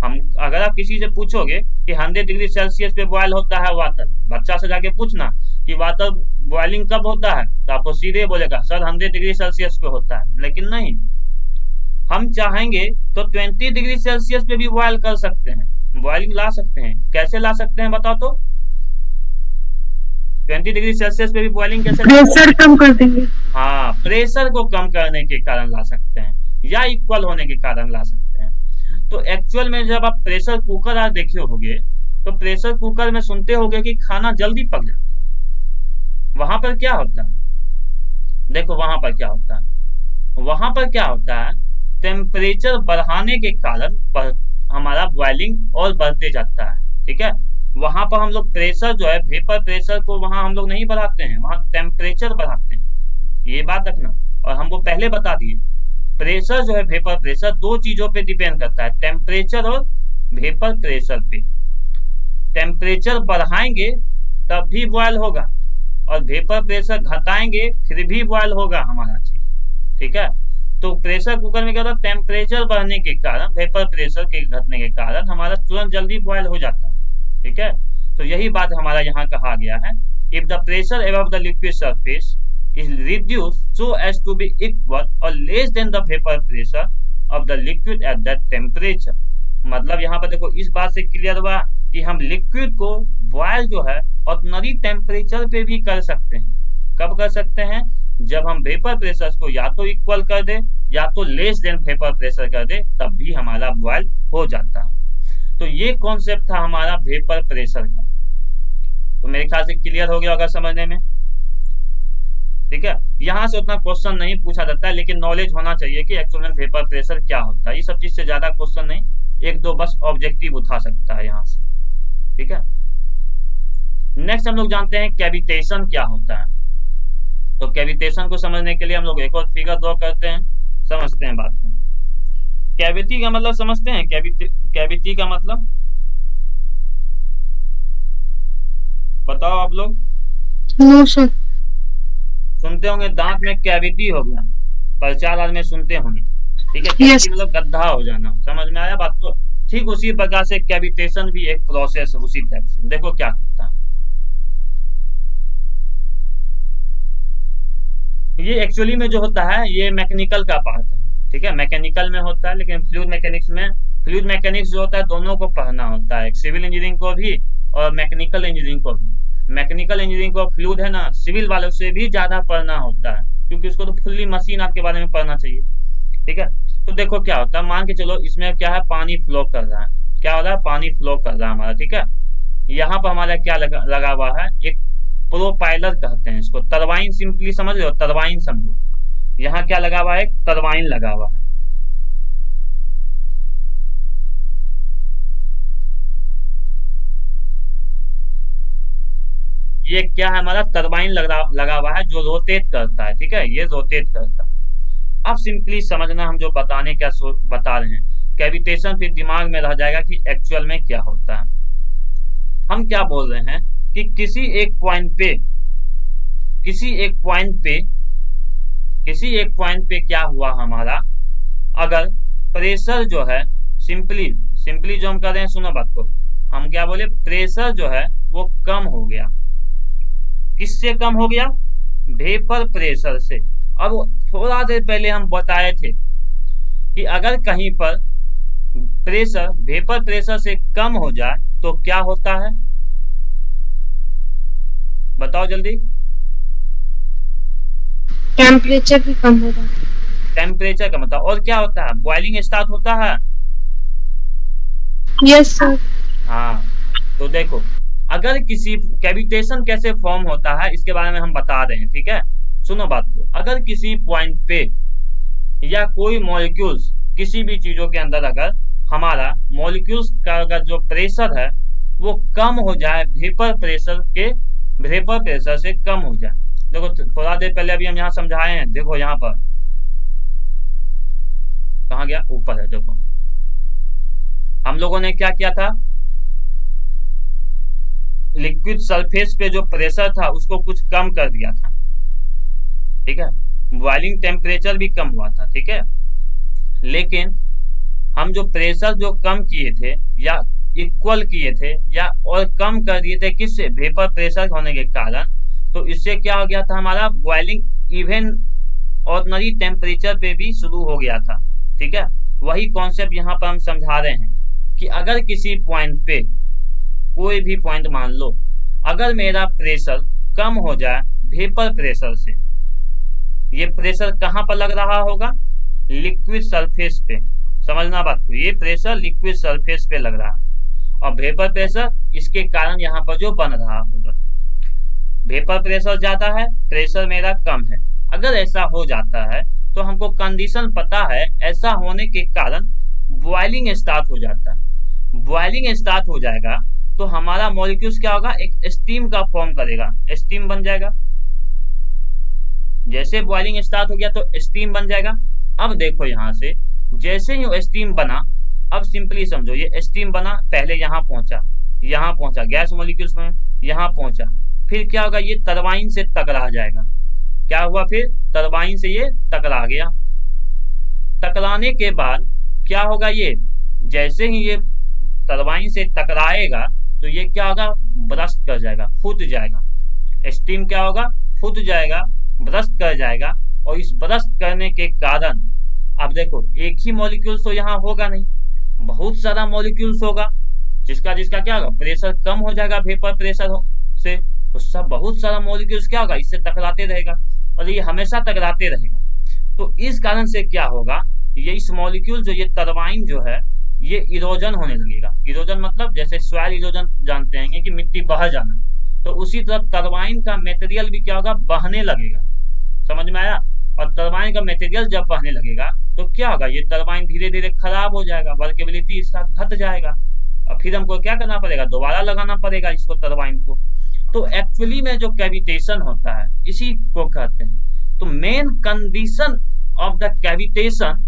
हम अगर आप किसी से पूछोगे कि 100 डिग्री सेल्सियस पे बॉयल होता है वाटर, बच्चा से जाके पूछना कि वाटर बॉइलिंग कब होता है, तो आपको सीधे बोलेगा सर 100 डिग्री सेल्सियस पे होता है। लेकिन नहीं, हम चाहेंगे तो 20 डिग्री सेल्सियस पे भी बॉयल कर सकते हैं, बॉइलिंग ला सकते हैं। कैसे ला सकते हैं बताओ तो, 20 डिग्री सेल्सियस पे भी बॉइलिंग कैसे ला सकते प्रेशर हैं? कम कर देंगे। हाँ, प्रेशर को कम करने के कारण ला सकते हैं या इक्वल होने के कारण ला सकते हैं। तो एक्चुअल में जब आप प्रेशर कुकर आज देखे होगे तो प्रेशर कुकर में सुनते होगे कि खाना जल्दी पक जाता है। वहां पर क्या होता है, देखो वहां पर क्या होता है, वहां पर क्या होता है, टेम्परेचर बढ़ाने के कारण हमारा बॉइलिंग और बढ़ते जाता है, ठीक है। वहां पर हम लोग प्रेशर जो है, वेपर प्रेशर को वहां हम लोग नहीं बढ़ाते हैं, वहां टेम्परेचर बढ़ाते हैं, ये बात रखना। और हमको पहले बता दिए प्रेशर जो है, वेपर प्रेशर दो चीजों पे डिपेंड करता है, टेम्परेचर और वेपर प्रेशर पे। टेम्परेचर बढ़ाएंगे तब भी बॉयल होगा, और वेपर प्रेशर घटाएंगे फिर भी बॉयल होगा हमारा चीज, ठीक है। तो प्रेशर कुकर में क्या होता है, टेम्परेचर बढ़ने के कारण, वेपर प्रेशर के घटने के कारण हमारा तुरंत जल्दी बॉयल हो जाता है, ठीक है। तो यही बात हमारा यहाँ कहा गया है, if the pressure above the liquid surface is reduced so as to be equal or less than the vapor pressure of the liquid at that temperature। मतलब यहाँ पर देखो इस बात से क्लियर हुआ कि हम लिक्विड को बॉयल जो है ऑर्डिनरी टेम्परेचर पे भी कर सकते हैं। कब कर सकते हैं, जब हम वेपर प्रेशर को या तो इक्वल कर दे या तो लेस देन वेपर प्रेशर कर दे, तब भी हमारा बॉयल हो जाता है। तो ये कॉन्सेप्ट था हमारा वेपर प्रेशर का। तो मेरे ख्याल से क्लियर हो गया होगा समझने में, ठीक है। यहाँ से उतना क्वेश्चन नहीं पूछा जाता है, लेकिन नॉलेज होना चाहिए कि एक्चुअल में वेपर प्रेशर क्या होता है। ये सब चीज से ज्यादा क्वेश्चन नहीं, एक दो बस ऑब्जेक्टिव उठा सकता है यहाँ से, ठीक है। नेक्स्ट हम लोग जानते हैं कैविटेशन क्या होता है। तो कैविटेशन को समझने के लिए हम लोग एक और फिगर ड्रॉ करते हैं, समझते हैं बात को। कैविटी का मतलब समझते हैं, कैविटी का मतलब बताओ आप लोग। No sir. सुनते होंगे दांत में कैविटी हो गया, प्रचार आदमी सुनते होंगे, ठीक है। यस। कैविटी मतलब गड्ढा हो जाना, समझ में आया बात को। ठीक उसी प्रकार से कैविटेशन भी एक प्रोसेस है उसी टाइप से। देखो क्या करता है, ये एक्चुअली में जो होता है ये मैकेनिकल का पार्ट है, ठीक है, मैकेनिकल में होता है। लेकिन फ्लूइड मैकेनिक्स जो होता है दोनों को पढ़ना होता है, सिविल इंजीनियरिंग को भी और मैकेनिकल इंजीनियरिंग को भी। मैकेनिकल इंजीनियरिंग को फ्लूइड है ना, सिविल वालों से भी ज्यादा पढ़ना होता है, क्योंकि उसको तो फुल्ली मशीन आपके बारे में पढ़ना चाहिए, ठीक है। तो देखो क्या होता है, मान के चलो इसमें क्या है, पानी फ्लो कर रहा है, क्या हो रहा है, पानी फ्लो कर रहा है हमारा, ठीक है। यहाँ पर हमारा क्या लगा हुआ है, एक प्रोपाइलर कहते हैं इसको, टरबाइन सिंपली समझ रहे हो, टरबाइन समझो। यहाँ क्या लगा हुआ है, टरबाइन लगा हुआ है, ये क्या है, हमारा टरबाइन लगा हुआ है जो रोटेट करता है, ठीक है, ये रोटेट करता है। अब सिंपली समझना हम जो बताने क्या बता रहे हैं, कैविटेशन फिर दिमाग में रह जाएगा कि एक्चुअल में क्या होता है। हम क्या बोल रहे हैं कि किसी एक पॉइंट पे किसी एक पॉइंट पे किसी एक पॉइंट पे क्या हुआ हमारा, अगर प्रेशर जो है, सिंपली सिंपली जो हम कर रहे हैं, सुनो बात को, हम क्या बोले, प्रेशर जो है वो कम हो गया। किससे कम हो गया? वेपर प्रेशर से। अब थोड़ा देर पहले हम बताए थे कि अगर कहीं पर प्रेशर वेपर प्रेशर से कम हो जाए तो क्या होता है, बताओ जल्दी। टेम्परेचर भी कम हो जाता है। टेम्परेचर का मतलब, और क्या होता है, बॉइलिंग स्टार्ट होता है। Yes sir. हाँ, तो देखो, अगर किसी कैविटेशन कैसे फॉर्म होता है इसके बारे में हम बता रहे हैं, ठीक है। सुनो बात को, अगर किसी पॉइंट पे या कोई मॉलिक्यूल्स, किसी भी चीजों के अंदर अगर हमारा मॉलिक्यूल्स का अगर जो प्रेशर है वो कम हो जाए, वेपर प्रेशर से कम हो जाए। देखो थोड़ा देर पहले अभी हम यहाँ समझाए हैं, देखो यहाँ पर कहाँ गया, ऊपर है, देखो हम लोगों ने क्या किया था, लिक्विड सरफेस पे जो प्रेशर था उसको कुछ कम कर दिया था, ठीक है, बॉइलिंग टेम्परेचर भी कम हुआ था, ठीक है। लेकिन हम जो प्रेशर जो कम किए थे या इक्वल किए थे या और कम कर दिए थे, किससे, वेपर प्रेशर होने के कारण, तो इससे क्या हो गया था, हमारा बॉइलिंग इवन ऑर्डिनरी टेम्परेचर पे भी शुरू हो गया था, ठीक है। वही कॉन्सेप्ट यहाँ पर हम समझा रहे हैं कि अगर किसी पॉइंट पे, कोई भी पॉइंट मान लो, अगर मेरा प्रेशर कम हो जाए वेपर प्रेशर से, ये प्रेशर कहाँ पर लग रहा होगा, लिक्विड सरफेस पे, समझना बात को, ये प्रेशर लिक्विड सरफेस पे लग रहा है और वेपर प्रेशर इसके कारण यहाँ पर जो बन रहा होगा, वेपर प्रेशर ज्यादा है, प्रेशर मेरा कम है। अगर ऐसा हो जाता है तो हमको कंडीशन पता है, ऐसा होने के कारण बॉइलिंग स्टार्ट हो जाता है। बॉइलिंग स्टार्ट हो जाएगा तो हमारा मॉलिक्यूल्स क्या होगा, एक स्टीम का फॉर्म करेगा, स्टीम बन जाएगा। जैसे बॉइलिंग स्टार्ट हो गया तो स्टीम बन जाएगा। अब देखो यहाँ से, जैसे ही स्टीम बना, अब सिंपली समझो, ये स्टीम बना, पहले यहाँ पहुंचा गैस मॉलिक्यूल्स में, यहाँ पहुंचा, फिर क्या होगा, ये टरबाइन से टकरा जाएगा। क्या हुआ, फिर टरबाइन से ये टकरा गया। टकराने के बाद क्या होगा, ये जैसे ही ये टरबाइन से टकराएगा तो ये क्या होगा, ब्रस्ट कर जाएगा, फूट जाएगा। स्टीम क्या होगा, फूट जाएगा, ब्रस्ट कर जाएगा। और इस ब्रस्ट करने के कारण, अब देखो, एक ही मॉलिक्यूल्स तो यहाँ होगा नहीं, बहुत सारा मॉलिक्यूल्स होगा, जिसका जिसका क्या होगा, प्रेशर कम हो जाएगा वेपर प्रेशर से, तो सब बहुत सारा मॉलिक्यूल्स क्या होगा, इससे टकराते रहेगा और ये हमेशा टकराते रहेगा। तो इस कारण से क्या होगा, ये इस मॉलिक्यूल जो, ये टरबाइन जो है, ये इरोजन होने लगेगा। इरोजन मतलब जैसे सॉइल इरोजन जानते हैं कि मिट्टी बह जाना, तो उसी तरह टरबाइन का मटेरियल भी क्या होगा, बहने लगेगा। समझ में आया? और टरबाइन का मटेरियल जब बहने लगेगा तो क्या होगा, ये टरबाइन धीरे धीरे खराब हो जाएगा, वर्केबिलिटी इसका घट जाएगा और फिर हमको क्या करना पड़ेगा, दोबारा लगाना पड़ेगा इसको, टरबाइन को। तो एक्चुअली में जो कैविटेशन होता है इसी को कहते हैं। तो main condition of the cavitation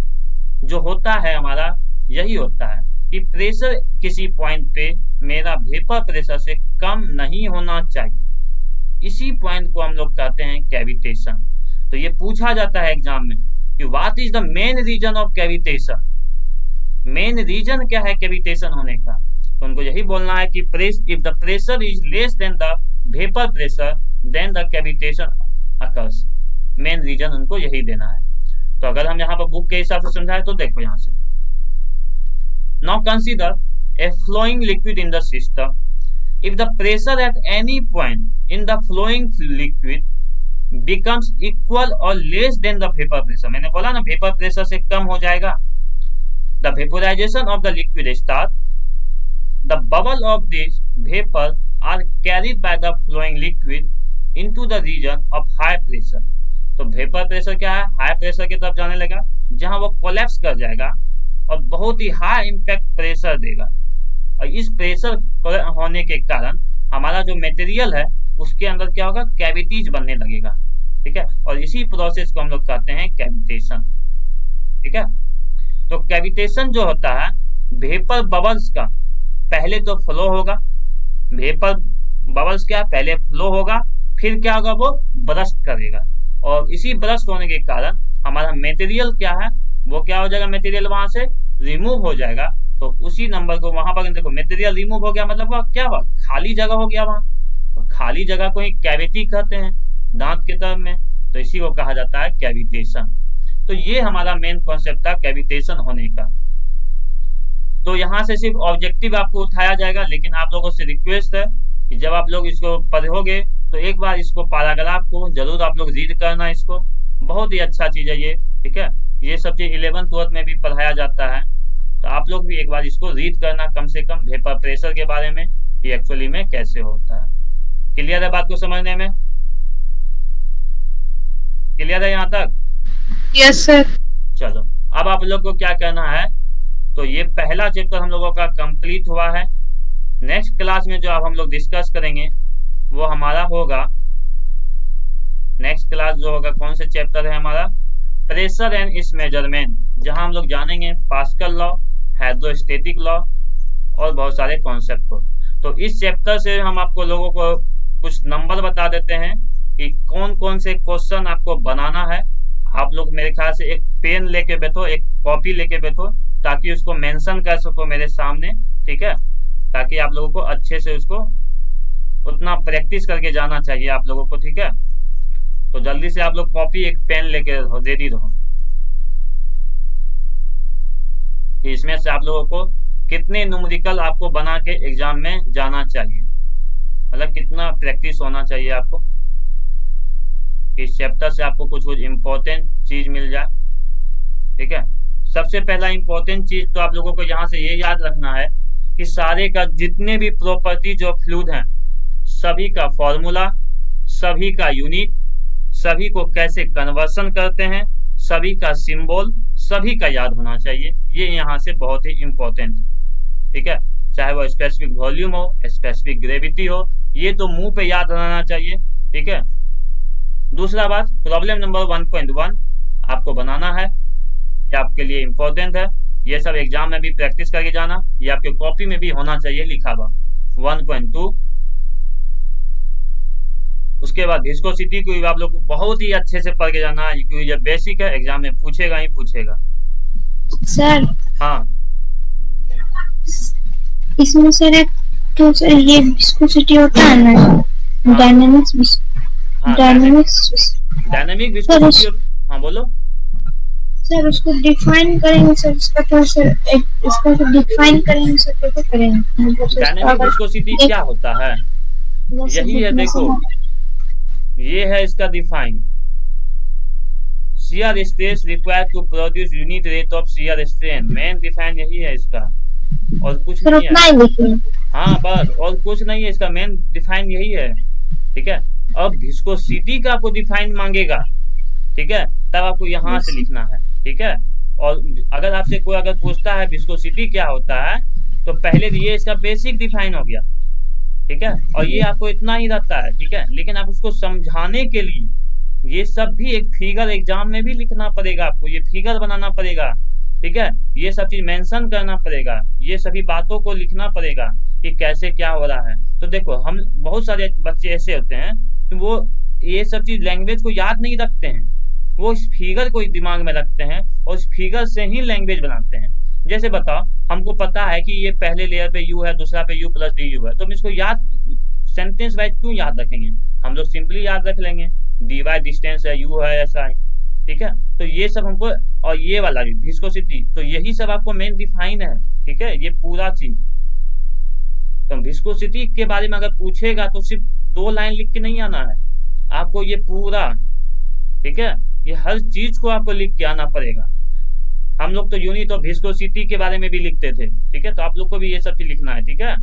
जो होता है हमारा, यही होता है कि प्रेशर किसी पॉइंट पे मेरा वेपर प्रेशर से कम नहीं होना चाहिए। इसी पॉइंट को हम लोग कहते हैं कैविटेशन। तो ये पूछा जाता है एग्जाम में कि what is the main reason of cavitation. Main reason क्या है कैविटेशन होने का, तो उनको यही बोलना है कि if the pressure is less than the vapour pressure then the cavitation occurs. Main reason उनको यही देना है। तो अगर हम यहाँ पर बुक के हिसाब से समझाए तो देखो यहाँ से, now consider a flowing liquid in the system. If the pressure at any point in the flowing liquid becomes equal or less than the vapor pressure, मैंने बोला ना वेपर प्रेशर से कम हो जाएगा, the vaporization of the liquid start, the bubble of this vapor are carried by the flowing liquid into the region of high pressure। तो वेपर प्रेशर क्या है, हाई प्रेशर की तरफ जाने लगा, जहां वो कोलैप्स कर जाएगा और बहुत ही हाई इंपैक्ट प्रेशर देगा। और इस प्रेशर होने के कारण हमारा जो मटेरियल है उसके अंदर क्या होगा, कैविटीज बनने लगेगा। ठीक है, और इसी प्रोसेस को हम लोग कहते हैं कैविटेशन। ठीक है, तो कैविटेशन जो होता है, वेपर बबल्स का पहले तो फ्लो होगा, वेपर बबल्स क्या पहले फ्लो होगा, फिर क्या होगा, वो ब्रस्ट करेगा, और इसी ब्रस्ट होने के कारण हमारा मटेरियल क्या है, वो क्या हो जाएगा, मटेरियल वहां से रिमूव हो जाएगा। तो उसी नंबर को वहां पर देखो, मटेरियल रिमूव हो गया मतलब वह क्या हुआ, खाली जगह हो गया वहां, और खाली जगह को ही कैविटी कहते हैं दांत के टर्म में, तो इसी को कहा जाता है कैविटेशन। तो ये हमारा मेन कॉन्सेप्ट था कैविटेशन होने का। तो यहाँ से सिर्फ ऑब्जेक्टिव आपको उठाया जाएगा, लेकिन आप लोगों से रिक्वेस्ट है कि जब आप लोग इसको पढ़ोगे तो एक बार इसको पैराग्राफ को जरूर आप लोग रीड करना, इसको बहुत ही अच्छा चीज है ये। ठीक है, ये सब चीज 11th 12th में भी पढ़ाया जाता है, तो आप लोग भी एक बार इसको रीड करना कम से कम, वेपर प्रेशर के बारे में कि एक्चुअली में कैसे होता है। क्लियर है बात को समझने में? क्लियर है यहाँ तक? Yes sir. चलो, अब आप लोग को क्या करना है, तो ये पहला चैप्टर हम लोगों का कंप्लीट हुआ है। नेक्स्ट क्लास में जो अब हम लोग डिस्कस करेंगे वो हमारा होगा, नेक्स्ट क्लास जो होगा, कौन से चैप्टर है हमारा, प्रेशर एंड इट्स मेजरमेंट, जहां हम लोग जानेंगे पास्कल लॉ, हाइड्रोस्टेटिक लॉ और बहुत सारे कॉन्सेप्ट को। तो इस चैप्टर से हम आपको लोगों को कुछ नंबर बता देते हैं कि कौन कौन से क्वेश्चन आपको बनाना है। आप लोग मेरे ख्याल से एक पेन लेके बैठो, एक कॉपी लेके बैठो, ताकि उसको मेंशन कर सको मेरे सामने। ठीक है, ताकि आप लोगों को अच्छे से उसको उतना प्रैक्टिस करके जाना चाहिए आप लोगों को। ठीक है, तो जल्दी से आप लोग कॉपी एक पेन लेके रेडी रहो। इसमें से आप लोगों को कितने न्यूमेरिकल आपको बना के एग्जाम में जाना चाहिए, मतलब कितना प्रैक्टिस होना चाहिए आपको, इस चैप्टर से आपको कुछ कुछ इम्पोर्टेंट चीज मिल जाए। ठीक है, सबसे पहला इम्पोर्टेंट चीज तो आप लोगों को यहाँ से ये याद रखना है कि सारे का जितने भी प्रॉपर्टीज ऑफ फ्लूइड हैं, सभी का फॉर्मूला, सभी का यूनिट, सभी को कैसे कन्वर्सन करते हैं, सभी का सिंबल, सभी का याद होना चाहिए। ये यहाँ से बहुत ही इम्पोर्टेंट। ठीक है, चाहे वो स्पेसिफिक वॉल्यूम हो, स्पेसिफिक ग्रेविटी हो, ये तो मुंह पे याद रहना चाहिए। ठीक है, दूसरा बात, प्रॉब्लम नंबर 1.1 आपको बनाना है, ये आपके लिए इम्पोर्टेंट है। ये सब एग्जाम में भी प्रैक्टिस करके जाना, ये आपके कॉपी में भी होना चाहिए लिखा हुआ। 1.2, उसके बाद विस्कोसिटी को आप लोग को बहुत ही अच्छे से पढ़ के जाना है, क्योंकि ये बेसिक है, एग्जाम में पूछेगा ही पूछेगा। सर हाँ, इसमें सर एक तो सर ये विस्कोसिटी होता है ना, हाँ डायनेमिक्स, हाँ, डायनेमिक विस्कोसिटी। हाँ बोलो सर, उसको डिफाइन करेंगे सर, इसका तो सर इसका तो डिफाइन करेंगे सर, कैसे करेंगे, मतलब सर डायनेमिक विस्कोसिटी क्या होता है, यही है देखो, ये है इसका define, shear stress required to produce unit rate of shear strain, main define यही है इसका, और कुछ सर नहीं उतना है। ही लिखिए। हाँ बस, और कुछ नहीं है, इसका मेन डिफाइन यही है। ठीक है, अब विस्कोसिटी का आपको डिफाइन मांगेगा, ठीक है, तब आपको यहाँ से लिखना है। ठीक है, और अगर आपसे कोई अगर पूछता है विस्कोसिटी क्या होता है, तो पहले ये इसका बेसिक डिफाइन हो गया। ठीक है, और ये आपको इतना ही रहता है। ठीक है, लेकिन आप उसको समझाने के लिए ये सब भी एक फिगर एग्जाम में भी लिखना पड़ेगा, आपको ये फिगर बनाना पड़ेगा। ठीक है, ये सब चीज मेंशन करना पड़ेगा, ये सभी बातों को लिखना पड़ेगा कि कैसे क्या हो रहा है। तो देखो, हम बहुत सारे बच्चे ऐसे होते हैं कि वो ये सब चीज लैंग्वेज को याद नहीं रखते हैं, वो इस फिगर को दिमाग में रखते हैं और इस फिगर से ही लैंग्वेज बनाते हैं। जैसे बताओ, हमको पता है कि ये पहले लेयर पे यू है, दूसरा पे यू प्लस डी यू है, तो हम इसको याद सेंटेंस वाइज क्यों याद रखेंगे, हम लोग सिंपली याद रख लेंगे, डी वाई डिस्टेंस है, यू है, ऐसा है। ठीक है, तो ये सब हमको, और ये वाला भी विस्कोसिटी, तो यही सब आपको मेन डिफाइन है। ठीक है, ये पूरा चीज, तो विस्कोसिटी के बारे में अगर पूछेगा तो सिर्फ 2 लाइन लिख के नहीं आना है आपको, ये पूरा, ठीक है, ये हर चीज को आपको लिख के आना पड़ेगा। हम लोग तो यूनिट ऑफ विस्कोसिटी के बारे में भी लिखते थे। ठीक है, तो आप लोग को भी ये सब चीज लिखना है। ठीक है,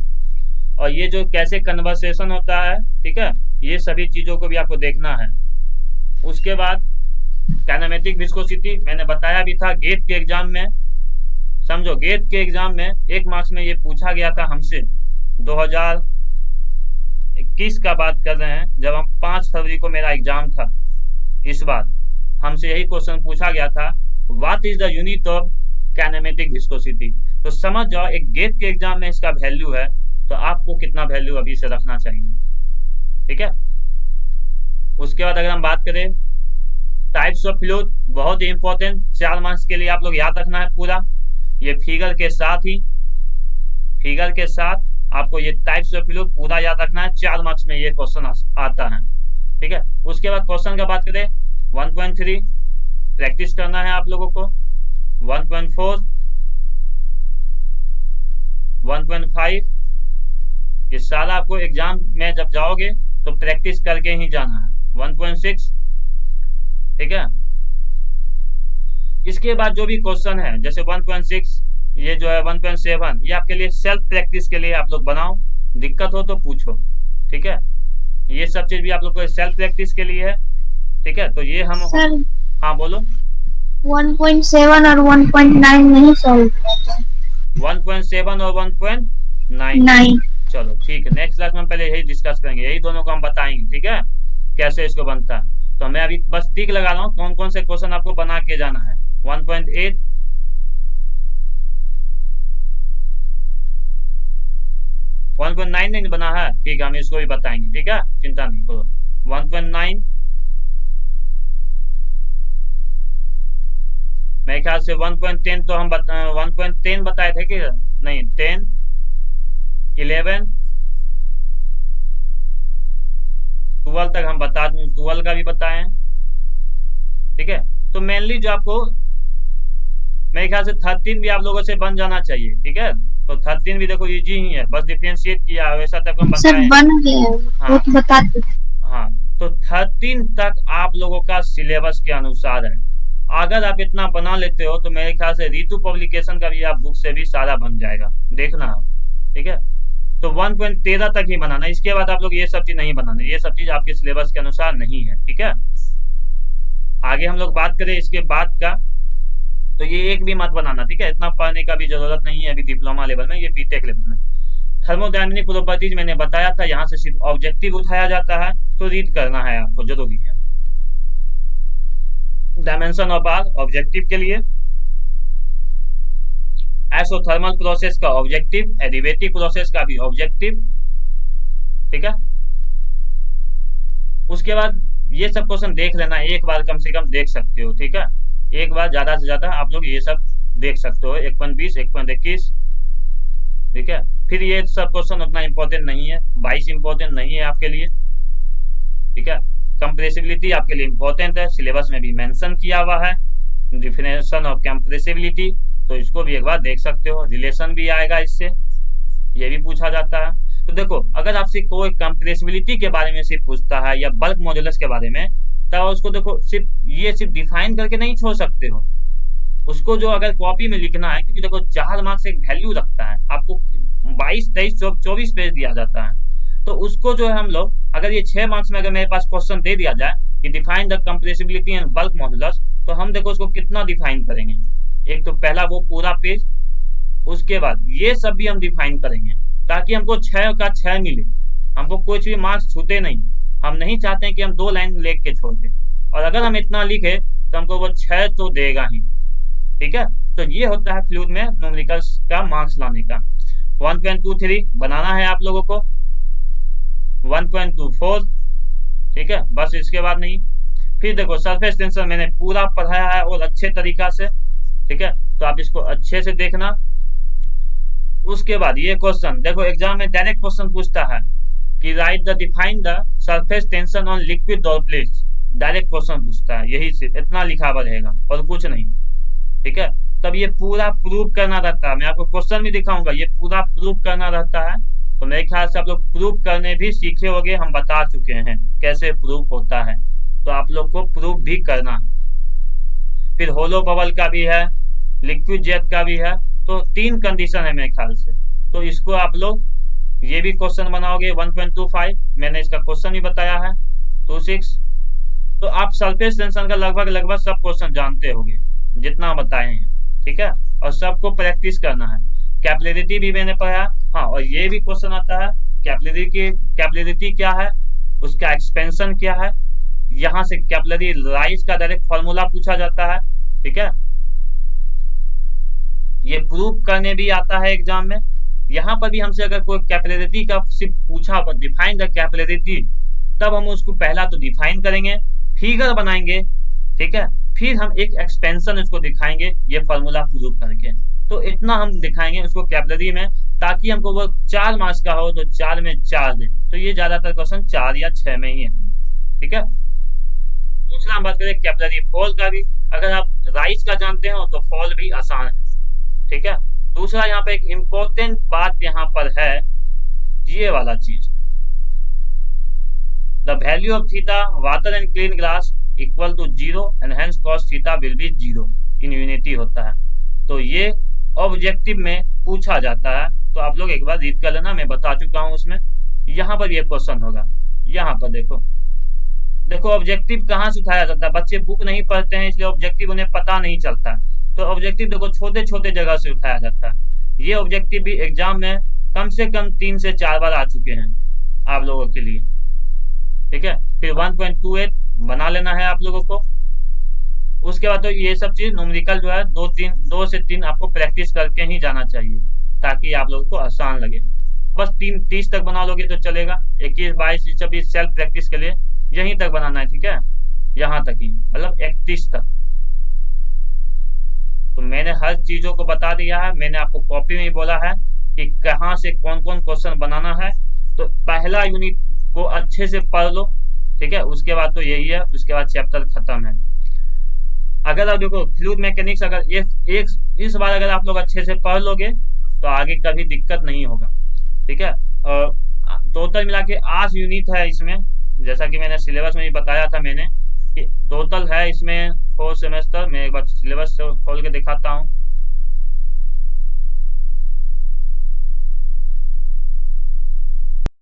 और ये जो कैसे कन्वर्सेशन होता है, ठीक है, ये सभी चीजों को भी आपको देखना है। उसके बाद काइनेमेटिक विस्कोसिटी मैंने बताया भी था गेट के एग्जाम में, समझो गेट के एग्जाम में 1 मार्क्स में ये पूछा गया था हमसे 2021 किस का बात कर रहे हैं? जब हम 5 फरवरी को मेरा एग्जाम था, इस बार हमसे यही क्वेश्चन पूछा गया था, what is the unit of kinematic viscosity. तो समझ जाओ एक गेट के एग्जाम में इसका वैल्यू है, तो आपको कितना वैल्यू अभी से रखना चाहिए। ठीक है, उसके बाद अगर हम बात करें टाइप्स ऑफ फ्लूइड, बहुत ही इंपॉर्टेंट, 4 मार्क्स के लिए आप लोग याद रखना है पूरा। ये फिगर के साथ आपको ये टाइप्स ऑफ फ्लूइड पूरा याद रखना है। 4 मार्क्स में ये क्वेश्चन आता है। ठीक है, उसके बाद क्वेश्चन का बात करें 1.3 प्रैक्टिस करना है आप लोगों को, 1.4, 1.5 ये सारा आपको एग्जाम में जब जाओगे तो प्रैक्टिस करके ही जाना है। 1.6, ठीक है। इसके बाद जो भी क्वेश्चन है जैसे 1.6, ये जो है 1.7, ये आपके लिए सेल्फ प्रैक्टिस के लिए आप लोग बनाओ, दिक्कत हो तो पूछो। ठीक है, ये सब चीज भी आप लोग को सेल्फ प्रैक्टिस के लिए है। ठीक है, तो ये हम सर हाँ बोलो। 1.7 और 1.9 नहीं सॉल्व करते। 1.7 और 1.9। 9 चलो ठीक है, नेक्स्ट क्लास में हम पहले यही डिस्कस करेंगे, यही दोनों को हम बताएंगे। ठीक है, कैसे इसको बनता है। तो मैं अभी बस टिक लगा रहा हूँ कौन कौन से क्वेश्चन आपको बना के जाना है। 1.8, 1.9 नहीं बना है, ठीक है, हम इसको भी बताएंगे। ठीक है, चिंता नहीं करो। 1.9 मेरे ख्याल से 1.10 तो हम 1.10 बताए थे कि नहीं, 10, 11, 12 तक हम बता दूं, 12 का भी बताए हैं। ठीक है, तो मेनली जो आपको मेरे ख्याल से 13 भी आप लोगों से बन जाना चाहिए। ठीक है, तो 13 भी देखो इजी ही है, बस डिफरेंशिएट किया वैसा तक हम सर बताए। बन गया वो हाँ तो बता दो। हाँ, तो 13 तक आप लोगों का सिलेबस के अनुसार है। अगर आप इतना बना लेते हो तो मेरे ख्याल से रीतु पब्लिकेशन का भी आप बुक से भी सारा बन जाएगा, देखना आप। ठीक है, तो 1.13 तक ही बनाना, इसके बाद आप लोग ये सब चीज नहीं बनाना, ये सब चीज आपके सिलेबस के अनुसार नहीं है। ठीक है, आगे हम लोग बात करें इसके बाद का, तो ये एक भी मत बनाना। ठीक है, इतना पढ़ने का भी जरूरत नहीं है अभी डिप्लोमा लेवल में, ये बीटेक लेवल में। थर्मोडायनेमिक प्रॉपर्टीज मैंने बताया था, यहाँ से सिर्फ ऑब्जेक्टिव उठाया जाता है, तो रीड करना है आपको, जरूरी है। डायमेंशन ऑफ आर ऑब्जेक्टिव के लिए, आइसोथर्मल प्रोसेस का ऑब्जेक्टिव, एडिवेटिव प्रोसेस का भी ऑब्जेक्टिव। ठीक है, उसके बाद ये सब क्वेश्चन देख लेना, एक बार कम से कम देख सकते हो। ठीक है, एक बार ज्यादा से ज्यादा आप लोग ये सब देख सकते हो, 1.20, 1.21। ठीक है, फिर ये सब क्वेश्चन उतना इंपॉर्टेंट नहीं है, 22 इंपॉर्टेंट नहीं है आपके लिए। ठीक है, कंप्रेसिबिलिटी आपके लिए इंपॉर्टेंट है, सिलेबस में भी मेंशन किया हुआ है, डिफिनेशन ऑफ कंप्रेसिबिलिटी, तो इसको भी एक बार देख सकते हो। रिलेशन भी आएगा इससे, ये भी पूछा जाता है। तो देखो, अगर आपसे कोई कंप्रेसिबिलिटी के बारे में सिर्फ पूछता है या बल्क मॉड्यूलस के बारे में, तब उसको देखो सिर्फ डिफाइन करके नहीं छोड़ सकते हो, उसको जो अगर कॉपी में लिखना है, क्योंकि देखो 4 मार्क्स एक वैल्यू रखता है, आपको 22, 23, 24 पेज दिया जाता है, तो उसको जो है हम लोग अगर ये 6 मार्क्स में अगर मेरे पास क्वेश्चन दे दिया जाए कि define the compressibility and bulk modulus, तो हम देखो उसको कितना डिफाइन करेंगे। एक तो पहला वो पूरा पेज, उसके बाद ये सब भी हम डिफाइन करेंगे, ताकि हमको 6 का 6 मिले, हमको कुछ भी मार्क्स छूटे नहीं। हम नहीं चाहते हैं कि हम 2 लाइन लिख के छोड़ दें, और अगर हम इतना लिखे तो हमको वो 6 तो देगा ही। ठीक है, तो ये होता है फ्लूइड में न्यूमेरिकल्स का मार्क्स लाने का। 1.23 बनाना है आप लोगों को, 1.24, ठीक है, बस इसके बाद नहीं। फिर देखो सरफेस टेंशन मैंने पूरा पढ़ाया है और अच्छे तरीका से। ठीक है, तो आप इसको अच्छे से देखना। उसके बाद ये क्वेश्चन देखो, एग्जाम में डायरेक्ट क्वेश्चन पूछता है कि right the define the surface tension on liquid door plates, direct question पूछता है, यही सिर्फ इतना लिखा हुआ रहेगा और कुछ नहीं। ठीक है, तब ये पूरा प्रूव करना रहता है, मैं आपको क्वेश्चन भी दिखाऊंगा, ये पूरा प्रूव करना रहता है। तो मेरे ख्याल से आप लोग प्रूव करने भी सीखे होंगे, हम बता चुके हैं कैसे प्रूव होता है, तो आप लोग को प्रूव भी करना है। फिर होलो बबल का भी है, लिक्विड जेट का भी है, तो 3 कंडीशन है मेरे ख्याल से, तो इसको आप लोग ये भी क्वेश्चन बनाओगे। 1.25 मैंने इसका क्वेश्चन भी बताया है। 26, तो आप सरफेस टेंशन का लगभग सब क्वेश्चन जानते होंगे जितना बताए हैं। ठीक है, और सबको प्रैक्टिस करना है। कैपिलरिटी भी मैंने पढ़ा, हाँ, और ये भी क्वेश्चन आता है कैपिलरिटी क्या है, उसका एक्सपेंशन क्या है, यहाँ से कैपिलरी राइज का डायरेक्ट फॉर्मूला पूछा जाता है। ठीक है, ये प्रूव करने भी आता है एग्जाम में। यहाँ पर भी हमसे अगर कोई कैपिलरिटी का सिर्फ पूछा, डिफाइन द कैपिलरिटी, तब हम उसको पहला तो डिफाइन करेंगे, फिगर बनाएंगे। ठीक है, फिर हम एक एक्सपेंशन उसको दिखाएंगे ये फॉर्मूला प्रूव करके। तो इतना हम दिखाएंगे उसको कैपिलरी में, ताकि हमको वो 4 मार्क्स का हो तो 4 में 4 दे। तो ये ज्यादातर क्वेश्चन 4 या 6 में ही है। ठीक है, दूसरा हम बात करें कैपिलरी फॉल का भी। अगर आप राइज का जानते हो तो फॉल भी आसान है। ठीक है, दूसरा यहाँ पे एक इम्पोर्टेंट बात यहाँ पर है, ये वाला चीज, the value of theta water and clean glass equal to 0 and hence cos theta will be 0 in unity होता है। तो ये ऑब्जेक्टिव में पूछा जाता है, तो आप लोग एक बार रीड कर लेना, मैं बता चुका हूं उसमें। यहाँ पर ये क्वेश्चन होगा, यहाँ पर देखो देखो ऑब्जेक्टिव कहाँ से उठाया जाता है। बच्चे बुक नहीं पढ़ते हैं, इसलिए ऑब्जेक्टिव उन्हें पता नहीं चलता। तो ऑब्जेक्टिव देखो छोटे छोटे जगह से उठाया जाता है। ये ऑब्जेक्टिव भी एग्जाम में कम से कम 3 से 4 बार आ चुके हैं आप लोगों के लिए। ठीक है, फिर 1.28 बना लेना है आप लोगों को। उसके बाद तो ये सब चीज न्यूमेरिकल जो है 2 से 3 आपको प्रैक्टिस करके ही जाना चाहिए, ताकि आप लोगों को आसान लगे। बस 30 तक बना लोगे तो चलेगा, 21, 22 ये सब भी सेल्फ प्रैक्टिस के लिए यहीं तक बनाना है। ठीक है, यहाँ तक ही, मतलब 31 तक। तो मैंने हर चीजों को बता दिया है, मैंने आपको कॉपी में ही बोला है कि कहाँ से कौन कौन क्वेश्चन बनाना है। तो पहला यूनिट को अच्छे से पढ़ लो। ठीक है, उसके बाद तो यही है, उसके बाद चैप्टर खत्म है। अगर आप देखो फ्लूइड मैकेनिक्स, अगर इस बार अगर आप लोग अच्छे से पढ़ लोगे तो आगे कभी दिक्कत नहीं होगा। ठीक है, और टोटल मिला के 8 यूनिट है इसमें, जैसा कि मैंने सिलेबस में ही बताया था मैंने कि टोटल है इसमें 4 सेमेस्टर। मैं एक बार सिलेबस खोल के दिखाता हूँ।